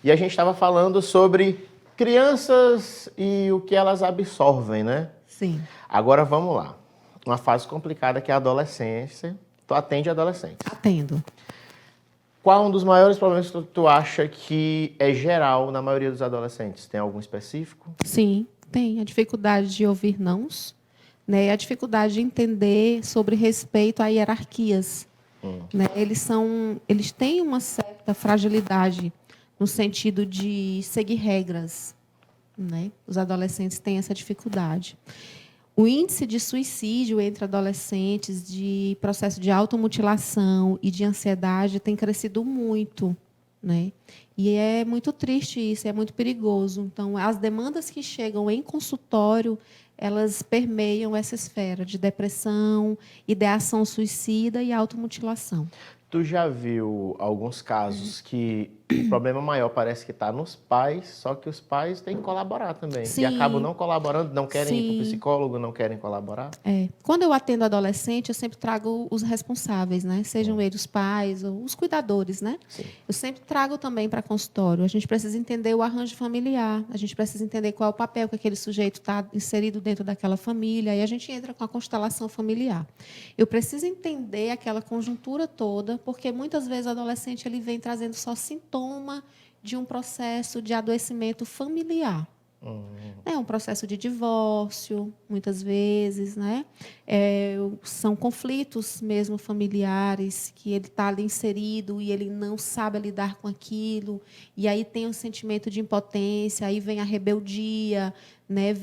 E a gente estava falando sobre crianças e o que elas absorvem, né? Sim. Agora vamos lá. Uma fase complicada que é a adolescência. Tu atende adolescentes? Atendo. Qual um dos maiores problemas que tu acha que é geral na maioria dos adolescentes? Tem algum específico? Sim, tem. A dificuldade de ouvir nãos, né? A dificuldade de entender sobre respeito a hierarquias. Né? Eles têm uma certa fragilidade no sentido de seguir regras. Né? Os adolescentes têm essa dificuldade. O índice de suicídio entre adolescentes, de processo de automutilação e de ansiedade tem crescido muito, né? E é muito triste isso, é muito perigoso. Então, as demandas que chegam em consultório, elas permeiam essa esfera de depressão, ideação suicida e automutilação. Tu já viu alguns casos que o problema maior parece que está nos pais, só que os pais têm que colaborar também. Sim. E acabam não colaborando, não querem ir Sim. para o psicólogo, não querem colaborar? Quando eu atendo adolescente, eu sempre trago os responsáveis, né? Sejam eles os pais ou os cuidadores, né? Sim. Eu sempre trago também para consultório. A gente precisa entender o arranjo familiar, a gente precisa entender qual é o papel que aquele sujeito está inserido dentro daquela família, e a gente entra com a constelação familiar. Eu preciso entender aquela conjuntura toda, porque muitas vezes o adolescente ele vem trazendo só sintoma de um processo de adoecimento familiar. É um processo de divórcio, muitas vezes, né? São conflitos mesmo familiares, que ele está ali inserido e ele não sabe lidar com aquilo, e aí tem um sentimento de impotência, aí vem a rebeldia, né?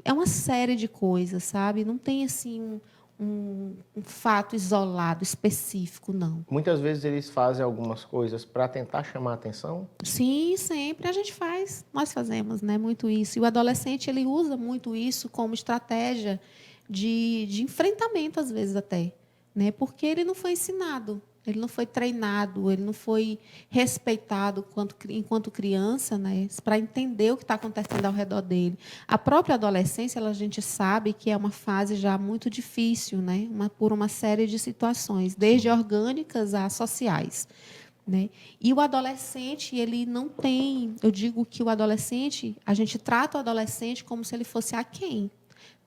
É uma série de coisas, sabe? Não tem assim um fato isolado, específico, não. Muitas vezes eles fazem algumas coisas para tentar chamar a atenção? Sim, sempre a gente faz. Nós fazemos, né, muito isso. E o adolescente ele usa muito isso como estratégia de enfrentamento, às vezes até. Né, porque ele não foi ensinado, ele não foi treinado, ele não foi respeitado enquanto criança, né, para entender o que está acontecendo ao redor dele. A própria adolescência, a gente sabe que é uma fase já muito difícil, né, por uma série de situações, desde orgânicas a sociais. Né? E o adolescente, ele não tem... Eu digo que o adolescente, a gente trata o adolescente como se ele fosse aquém.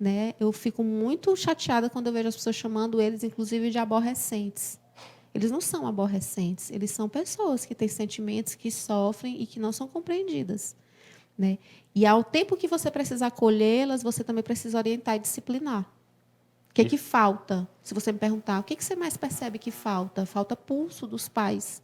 Né? Eu fico muito chateada quando eu vejo as pessoas chamando eles, inclusive, de aborrecentes. Eles não são aborrecentes, eles são pessoas que têm sentimentos, que sofrem e que não são compreendidas. Né? E ao tempo que você precisa acolhê-las, você também precisa orientar e disciplinar. O que falta? Se você me perguntar, o que você mais percebe que falta? Falta pulso dos pais,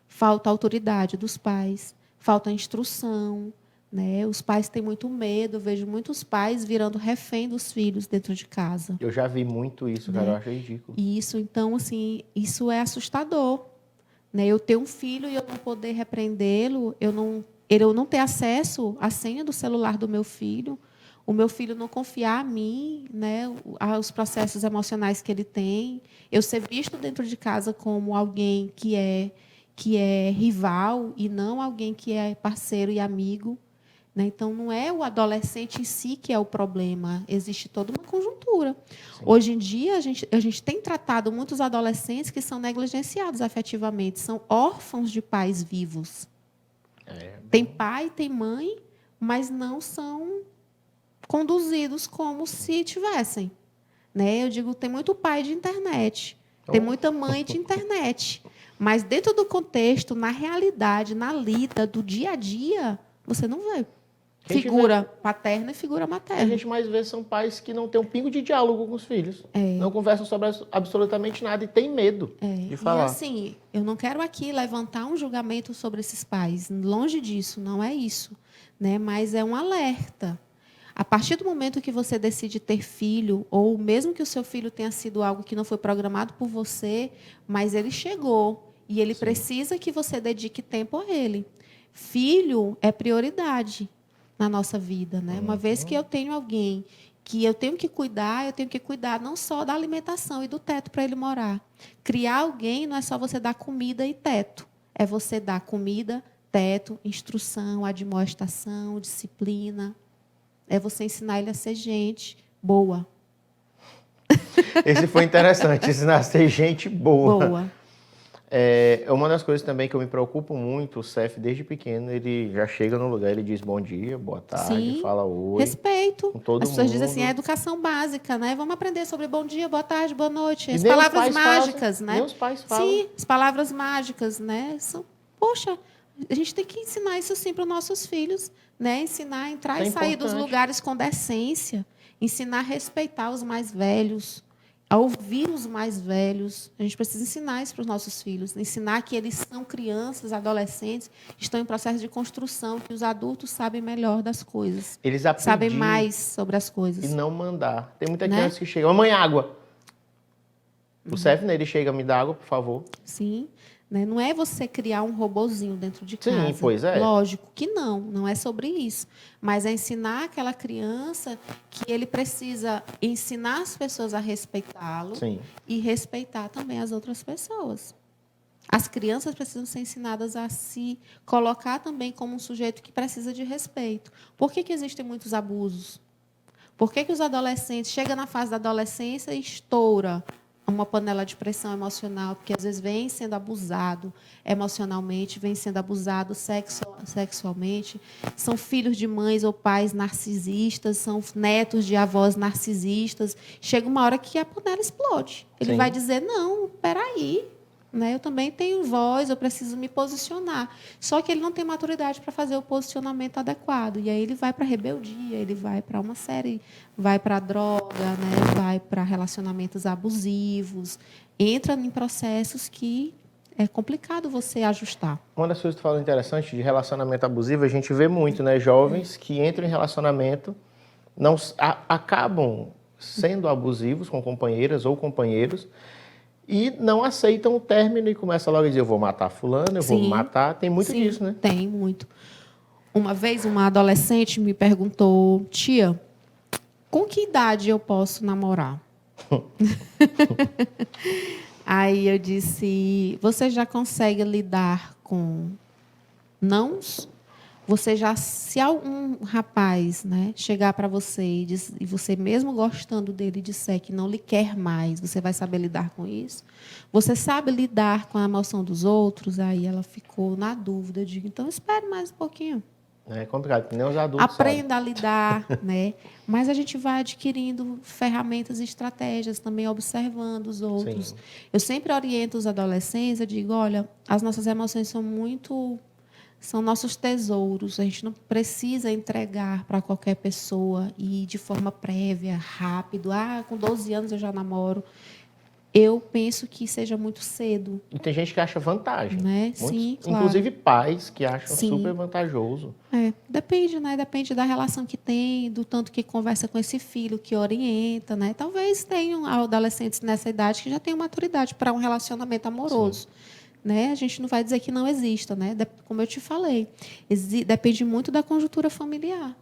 falta autoridade dos pais, falta instrução. Né? Os pais têm muito medo, eu vejo muitos pais virando refém dos filhos dentro de casa. Eu já vi muito isso, cara, eu acho ridículo. E isso, então, assim, isso é assustador. Né? Eu ter um filho e eu não poder repreendê-lo, eu não ter acesso à senha do celular do meu filho, o meu filho não confiar a mim, né, aos processos emocionais que ele tem, eu ser visto dentro de casa como alguém que é rival e não alguém que é parceiro e amigo. né? Então, não é o adolescente em si que é o problema, existe toda uma conjuntura. Sim. Hoje em dia, a gente tem tratado muitos adolescentes que são negligenciados afetivamente, são órfãos de pais vivos. Tem pai, tem mãe, mas não são conduzidos como se tivessem. Né? Eu digo, tem muito pai de internet, tem muita mãe de internet. Mas dentro do contexto, na realidade, na lida do dia a dia, você não vê figura paterna e figura materna. A gente mais vê são pais que não têm um pingo de diálogo com os filhos. Não conversam sobre absolutamente nada e têm medo de falar. E assim, eu não quero aqui levantar um julgamento sobre esses pais. Longe disso, não é isso. Né? Mas é um alerta. A partir do momento que você decide ter filho, ou mesmo que o seu filho tenha sido algo que não foi programado por você, mas ele chegou e ele precisa que você dedique tempo a ele. Filho é prioridade na nossa vida, né? Uma vez que eu tenho alguém que eu tenho que cuidar não só da alimentação e do teto para ele morar. Criar alguém não é só você dar comida e teto, é você dar comida, teto, instrução, admoestação, disciplina. É você ensinar ele a ser gente boa. Esse foi interessante, ensinar a ser gente boa. Boa. É uma das coisas também que eu me preocupo muito, o Cef, desde pequeno, ele já chega no lugar, ele diz bom dia, boa tarde, Sim, fala oi. respeito. Com todo As pessoas mundo. dizem assim, é educação básica, né? Vamos aprender sobre bom dia, boa tarde, boa noite. E As nem os palavras pais mágicas, fazem, né? nem os pais falam. Sim, as palavras mágicas, né? Poxa, a gente tem que ensinar isso sim para os nossos filhos, né? Ensinar a entrar Isso e é sair dos importante. lugares com decência, ensinar a respeitar os mais velhos, a ouvir os mais velhos. A gente precisa ensinar isso para os nossos filhos, ensinar que eles são crianças, adolescentes, estão em processo de construção, que os adultos sabem melhor das coisas. Eles aprendem Sabem mais sobre as e coisas. não mandar. Tem muita Né? criança que chega, mamãe, água. O Cef, né, ele chega, me dá água, por favor. Sim. Né? Não é você criar um robozinho dentro de casa. Sim, pois é. Lógico que não é sobre isso. Mas é ensinar aquela criança que ele precisa ensinar as pessoas a respeitá-lo Sim. e respeitar também as outras pessoas. As crianças precisam ser ensinadas a se colocar também como um sujeito que precisa de respeito. Por que existem muitos abusos? Por que os adolescentes chegam na fase da adolescência e estoura uma panela de pressão emocional? Porque, às vezes, vem sendo abusado emocionalmente, vem sendo abusado sexualmente. São filhos de mães ou pais narcisistas, são netos de avós narcisistas. Chega uma hora que a panela explode. Ele Sim. vai dizer, não, peraí, né? Eu também tenho voz, eu preciso me posicionar. Só que ele não tem maturidade para fazer o posicionamento adequado. E aí ele vai para a rebeldia, ele vai para uma série, vai para a droga, né? Vai para relacionamentos abusivos, entra em processos que é complicado você ajustar. Uma das coisas que tu falou interessante de relacionamento abusivo, a gente vê muito, né? Jovens que entram em relacionamento, acabam sendo abusivos com companheiras ou companheiros, e não aceitam o término e começam logo a dizer, eu vou matar fulano, eu vou me matar. Tem muito Sim, disso, né? Tem muito. Uma vez, uma adolescente me perguntou, tia, com que idade eu posso namorar? Aí eu disse, você já consegue lidar com nãos? Você já, se algum rapaz, né, chegar para você e você mesmo gostando dele disser que não lhe quer mais, você vai saber lidar com isso? Você sabe lidar com a emoção dos outros? Aí ela ficou na dúvida. Eu digo, então espere mais um pouquinho. É complicado, que nem os adultos Aprenda a lidar, né? Mas a gente vai adquirindo ferramentas e estratégias, também observando os outros. Sim. Eu sempre oriento os adolescentes, eu digo, olha, as nossas emoções são nossos tesouros. A gente não precisa entregar para qualquer pessoa e de forma prévia, rápido. Com 12 anos eu já namoro. Eu penso que seja muito cedo. E tem gente que acha vantagem. Né? Muitos, Sim, claro. inclusive pais que acham Sim. super vantajoso. Depende, né? Depende da relação que tem, do tanto que conversa com esse filho, que orienta, né? Talvez tenham adolescentes nessa idade que já tenham maturidade para um relacionamento amoroso. Né? A gente não vai dizer que não exista, né? Como eu te falei, depende muito da conjuntura familiar,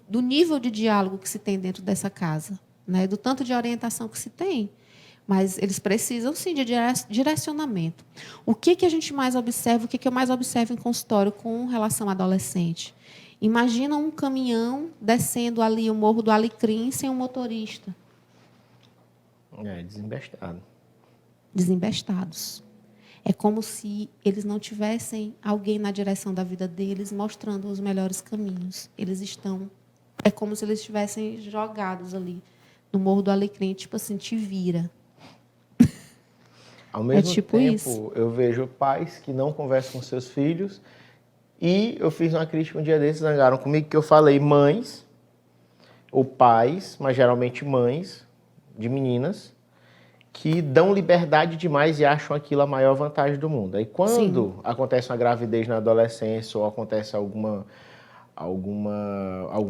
do nível de diálogo que se tem dentro dessa casa, né? Do tanto de orientação que se tem. Mas eles precisam, sim, de direcionamento. O que a gente mais observa, o que eu mais observo em consultório com relação ao adolescente? Imagina um caminhão descendo ali o Morro do Alecrim sem um motorista. Desembestado. Desembestados. É como se eles não tivessem alguém na direção da vida deles mostrando os melhores caminhos. Eles estão... É como se eles estivessem jogados ali no Morro do Alecrim, tipo assim, te vira. Ao mesmo tipo tempo, isso. eu vejo pais que não conversam com seus filhos e eu fiz uma crítica um dia desses, zangaram comigo, que eu falei mães ou pais, mas geralmente mães de meninas, que dão liberdade demais e acham aquilo a maior vantagem do mundo. Aí quando acontece uma gravidez na adolescência ou acontece algum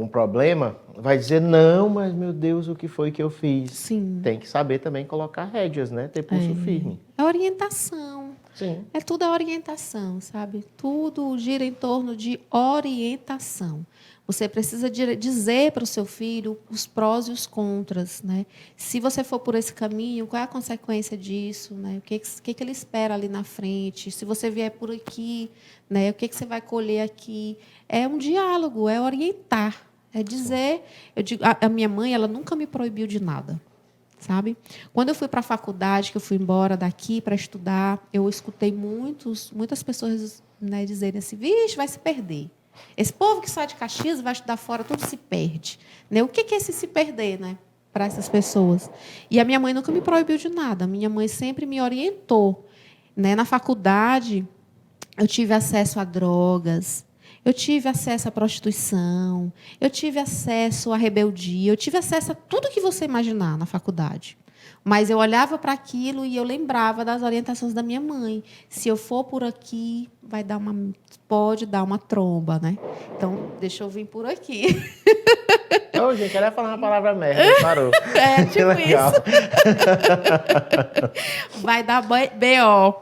problema, vai dizer, não, mas meu Deus, o que foi que eu fiz? Sim. Tem que saber também colocar rédeas, né? Ter pulso firme. É orientação. Sim. É tudo a orientação, sabe? Tudo gira em torno de orientação. Você precisa dizer para o seu filho os prós e os contras, né? Se você for por esse caminho, qual é a consequência disso, né? O que ele espera ali na frente? Se você vier por aqui, né? O que você vai colher aqui? É um diálogo, é orientar, é dizer. Eu digo, a minha mãe, ela nunca me proibiu de nada. Sabe? Quando eu fui para a faculdade, que eu fui embora daqui para estudar, eu escutei muitas pessoas, né, dizerem assim, vixe, vai se perder. Esse povo que sai de Caxias vai estudar fora, tudo se perde. Né? O que é esse se perder, né, para essas pessoas? E a minha mãe nunca me proibiu de nada. A minha mãe sempre me orientou. Né? Na faculdade, eu tive acesso a drogas, eu tive acesso à prostituição, eu tive acesso à rebeldia, eu tive acesso a tudo que você imaginar na faculdade. Mas eu olhava para aquilo e eu lembrava das orientações da minha mãe. Se eu for por aqui, pode dar uma tromba, né? Então, deixa eu vir por aqui. Ô, gente, ela ia falar uma palavra merda, parou. Tipo isso. Vai dar B.O.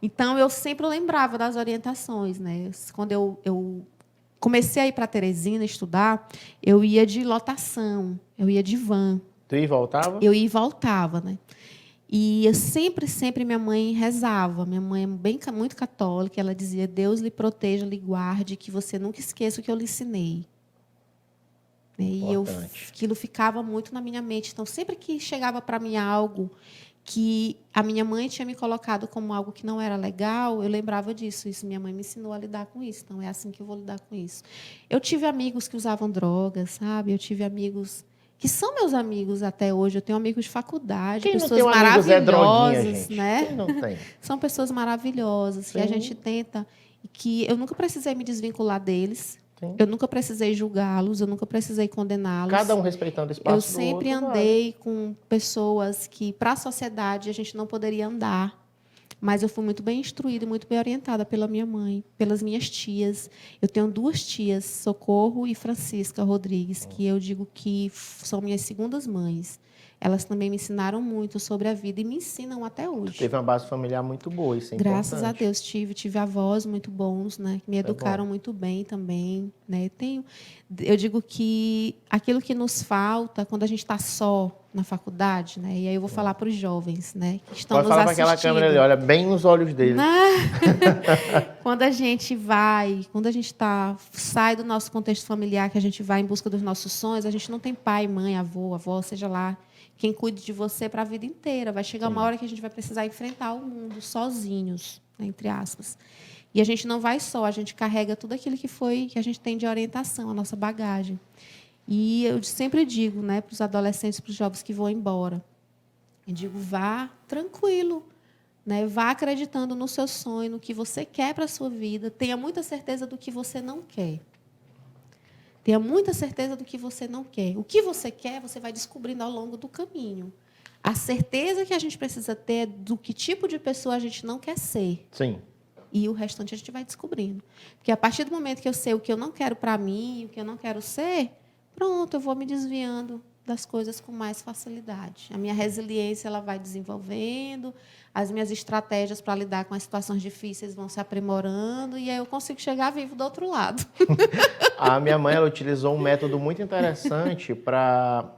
Então, eu sempre lembrava das orientações, né? Quando eu comecei a ir para Teresina estudar, eu ia de lotação, eu ia de van. Tu ia e voltava? Eu ia e voltava, né? E eu sempre minha mãe rezava. Minha mãe é muito católica, ela dizia, Deus lhe proteja, lhe guarde, que você nunca esqueça o que eu lhe ensinei. E aquilo ficava muito na minha mente. Então, sempre que chegava para mim algo que a minha mãe tinha me colocado como algo que não era legal, eu lembrava disso. Isso minha mãe me ensinou a lidar com isso. Então, é assim que eu vou lidar com isso. Eu tive amigos que usavam drogas, sabe? Eu tive amigos que são meus amigos até hoje. Eu tenho amigos de faculdade, quem pessoas não tem maravilhosas, é droguinha, gente? né? Quem não tem? São pessoas maravilhosas. Sim. Que a gente tenta, e que eu nunca precisei me desvincular deles. Sim. Eu nunca precisei julgá-los, eu nunca precisei condená-los. Cada um respeitando o espaço do outro. Eu sempre andei com pessoas que, para a sociedade, a gente não poderia andar. Mas eu fui muito bem instruída e muito bem orientada pela minha mãe, pelas minhas tias. Eu tenho 2 tias, Socorro e Francisca Rodrigues, que eu digo que são minhas segundas mães. Elas também me ensinaram muito sobre a vida e me ensinam até hoje. Tu teve uma base familiar muito boa, isso é Graças importante. a Deus, tive avós muito bons, né, que me educaram muito bem também. Né? Eu digo que aquilo que nos falta quando a gente está só na faculdade, né? E aí eu vou falar para os jovens, né, que estão nos assistindo. Pode falar para aquela câmera ali, olha bem nos olhos deles. Quando a gente sai do nosso contexto familiar, que a gente vai em busca dos nossos sonhos, a gente não tem pai, mãe, avó, seja lá quem cuide de você para a vida inteira. Vai chegar uma hora que a gente vai precisar enfrentar o mundo sozinhos, né, entre aspas. E a gente não vai só, a gente carrega tudo aquilo que a gente tem de orientação, a nossa bagagem. E eu sempre digo, né, para os adolescentes, para os jovens que vão embora, eu digo, vá tranquilo, né, vá acreditando no seu sonho, no que você quer para a sua vida, tenha muita certeza do que você não quer. Tenha muita certeza do que você não quer. O que você quer, você vai descobrindo ao longo do caminho. A certeza que a gente precisa ter é do que tipo de pessoa a gente não quer ser. Sim. E o restante a gente vai descobrindo. Porque a partir do momento que eu sei o que eu não quero para mim, o que eu não quero ser, pronto, eu vou me desviando das coisas com mais facilidade. A minha resiliência ela vai desenvolvendo, as minhas estratégias para lidar com as situações difíceis vão se aprimorando e aí eu consigo chegar vivo do outro lado. A minha mãe ela utilizou um método muito interessante para...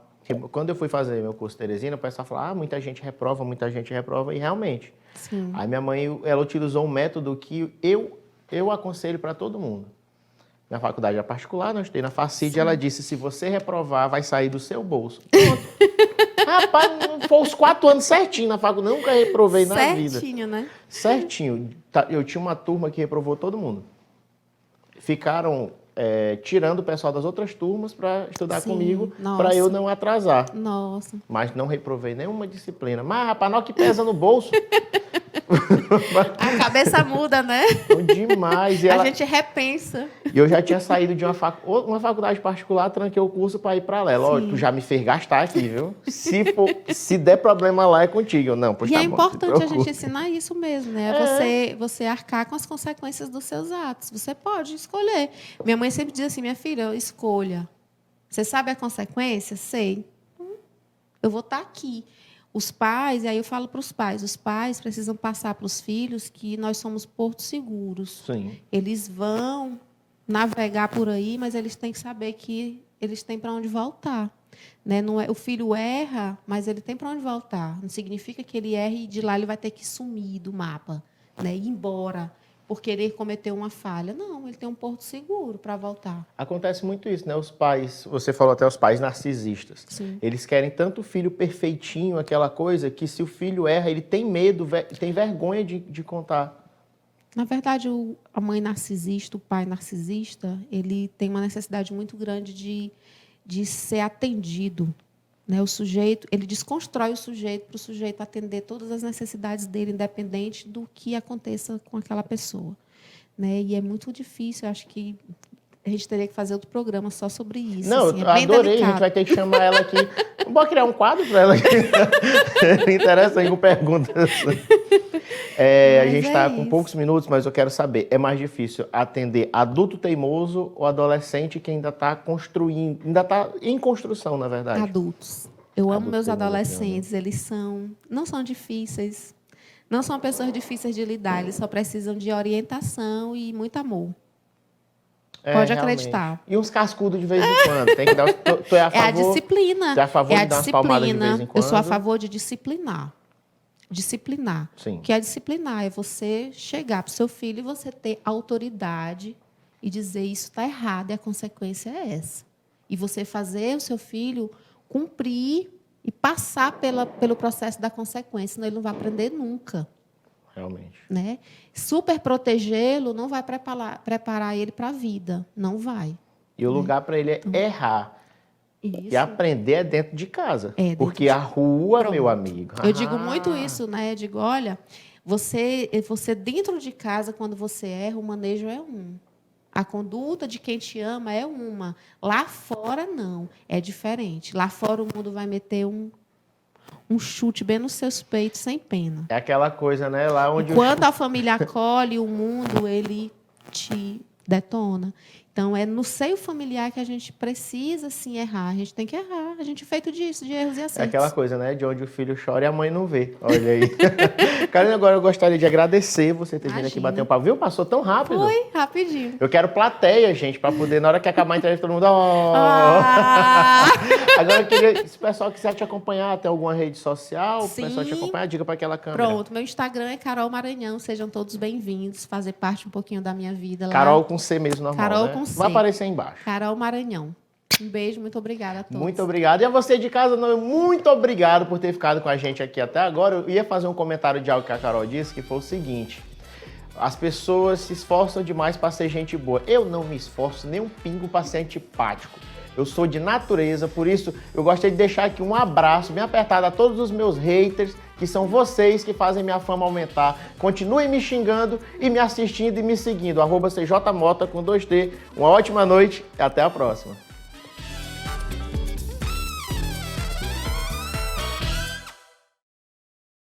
Quando eu fui fazer meu curso Teresina, o pessoal falou, muita gente reprova, e realmente. Sim. Aí minha mãe ela utilizou um método que eu aconselho para todo mundo. Minha faculdade é particular, não estudei na Facid, ela disse, se você reprovar, vai sair do seu bolso. Pronto. Rapaz, foi os 4 anos certinho na faculdade, nunca reprovei na vida. Certinho, né? Certinho. Eu tinha uma turma que reprovou todo mundo. Ficaram tirando o pessoal das outras turmas para estudar comigo, para eu não atrasar. Nossa. Mas não reprovei nenhuma disciplina. Mas, rapaz, não que pesa no bolso. A cabeça muda, né? Demais. A gente repensa. E eu já tinha saído de uma faculdade particular, tranquei o curso para ir para lá. Lógico, tu já me fez gastar aqui, viu? Se der problema lá, é contigo. Não, pois e tá é bom, importante a gente ensinar isso mesmo, né? Você arcar com as consequências dos seus atos. Você pode escolher. Minha mãe sempre diz assim, minha filha, escolha. Você sabe a consequência? Sei. Eu vou estar aqui. Os pais, e aí eu falo para os pais precisam passar para os filhos que nós somos portos seguros. Sim. Eles vão navegar por aí, mas eles têm que saber que eles têm para onde voltar. Né? Não é, o filho erra, mas ele tem para onde voltar. Não significa que ele erre e de lá ele vai ter que sumir do mapa, né? Ir embora por querer cometer uma falha. Não, ele tem um porto seguro para voltar. Acontece muito isso, né? Os pais, você falou até os pais narcisistas. Sim. Eles querem tanto o filho perfeitinho, aquela coisa, que se o filho erra, ele tem medo, tem vergonha de contar. Na verdade, a mãe narcisista, o pai narcisista, ele tem uma necessidade muito grande de ser atendido. Né? O sujeito, ele desconstrói o sujeito para o sujeito atender todas as necessidades dele, independente do que aconteça com aquela pessoa. Né? E é muito difícil, eu acho que a gente teria que fazer outro programa só sobre isso. Não, assim, eu adorei, a gente vai ter que chamar ela aqui. Vamos criar um quadro para ela aqui. Interessa aí com perguntas. A gente está com poucos minutos, mas eu quero saber, é mais difícil atender adulto teimoso ou adolescente que ainda está construindo, ainda está em construção, na verdade? Adultos. Eu amo meus adolescentes, eles não são difíceis, não são pessoas difíceis de lidar, eles só precisam de orientação e muito amor. Pode acreditar. E uns cascudos de vez em quando. Tem que dar. Tu é a favor? É a disciplina. Tu é a favor de dar umas palmadas de vez em quando? Eu sou a favor de disciplinar. Disciplinar. Sim. O que é disciplinar? É você chegar para o seu filho e você ter autoridade e dizer isso está errado e a consequência é essa. E você fazer o seu filho cumprir e passar pelo processo da consequência, senão ele não vai aprender nunca. Realmente. Né? Super protegê-lo não vai preparar ele para a vida. Não vai. E o lugar para ele é errar. Isso. E aprender é dentro de casa. Porque de a rua, Pronto. meu amigo. Eu digo muito isso, né? Eu digo, olha, você dentro de casa, quando você erra, o manejo é um. A conduta de quem te ama é uma. Lá fora, não. É diferente. Lá fora, o mundo vai meter um chute bem nos seus peitos, sem pena. É aquela coisa, né? Lá onde Quando a família acolhe o mundo, ele te detona. Então, é no seio familiar que a gente precisa, sim, errar. A gente tem que errar. A gente é feito disso, de erros e acertos. É aquela coisa, né? De onde o filho chora e a mãe não vê. Olha aí. Karine, agora eu gostaria de agradecer você ter vindo aqui bater um papo. Viu? Passou tão rápido. Foi, rapidinho. Eu quero plateia, gente, para poder, na hora que acabar a entrevista, todo mundo... Agora, eu queria, se o pessoal quiser te acompanhar, tem alguma rede social? Sim. O pessoal te acompanhar, diga para aquela câmera. Pronto, meu Instagram é Carol Maranhão. Sejam todos bem-vindos, fazer parte um pouquinho da minha vida lá. Carol com C mesmo, normal, Carol né? com C. Vai aparecer aí embaixo. Carol Maranhão. Um beijo, muito obrigada a todos. Muito obrigado. E a você de casa, muito obrigado por ter ficado com a gente aqui até agora. Eu ia fazer um comentário de algo que a Carol disse, que foi o seguinte: as pessoas se esforçam demais para ser gente boa. Eu não me esforço nem um pingo para ser antipático. Eu sou de natureza, por isso eu gostaria de deixar aqui um abraço bem apertado a todos os meus haters, que são vocês que fazem minha fama aumentar. Continuem me xingando e me assistindo e me seguindo. @CJMota com 2T. Uma ótima noite e até a próxima.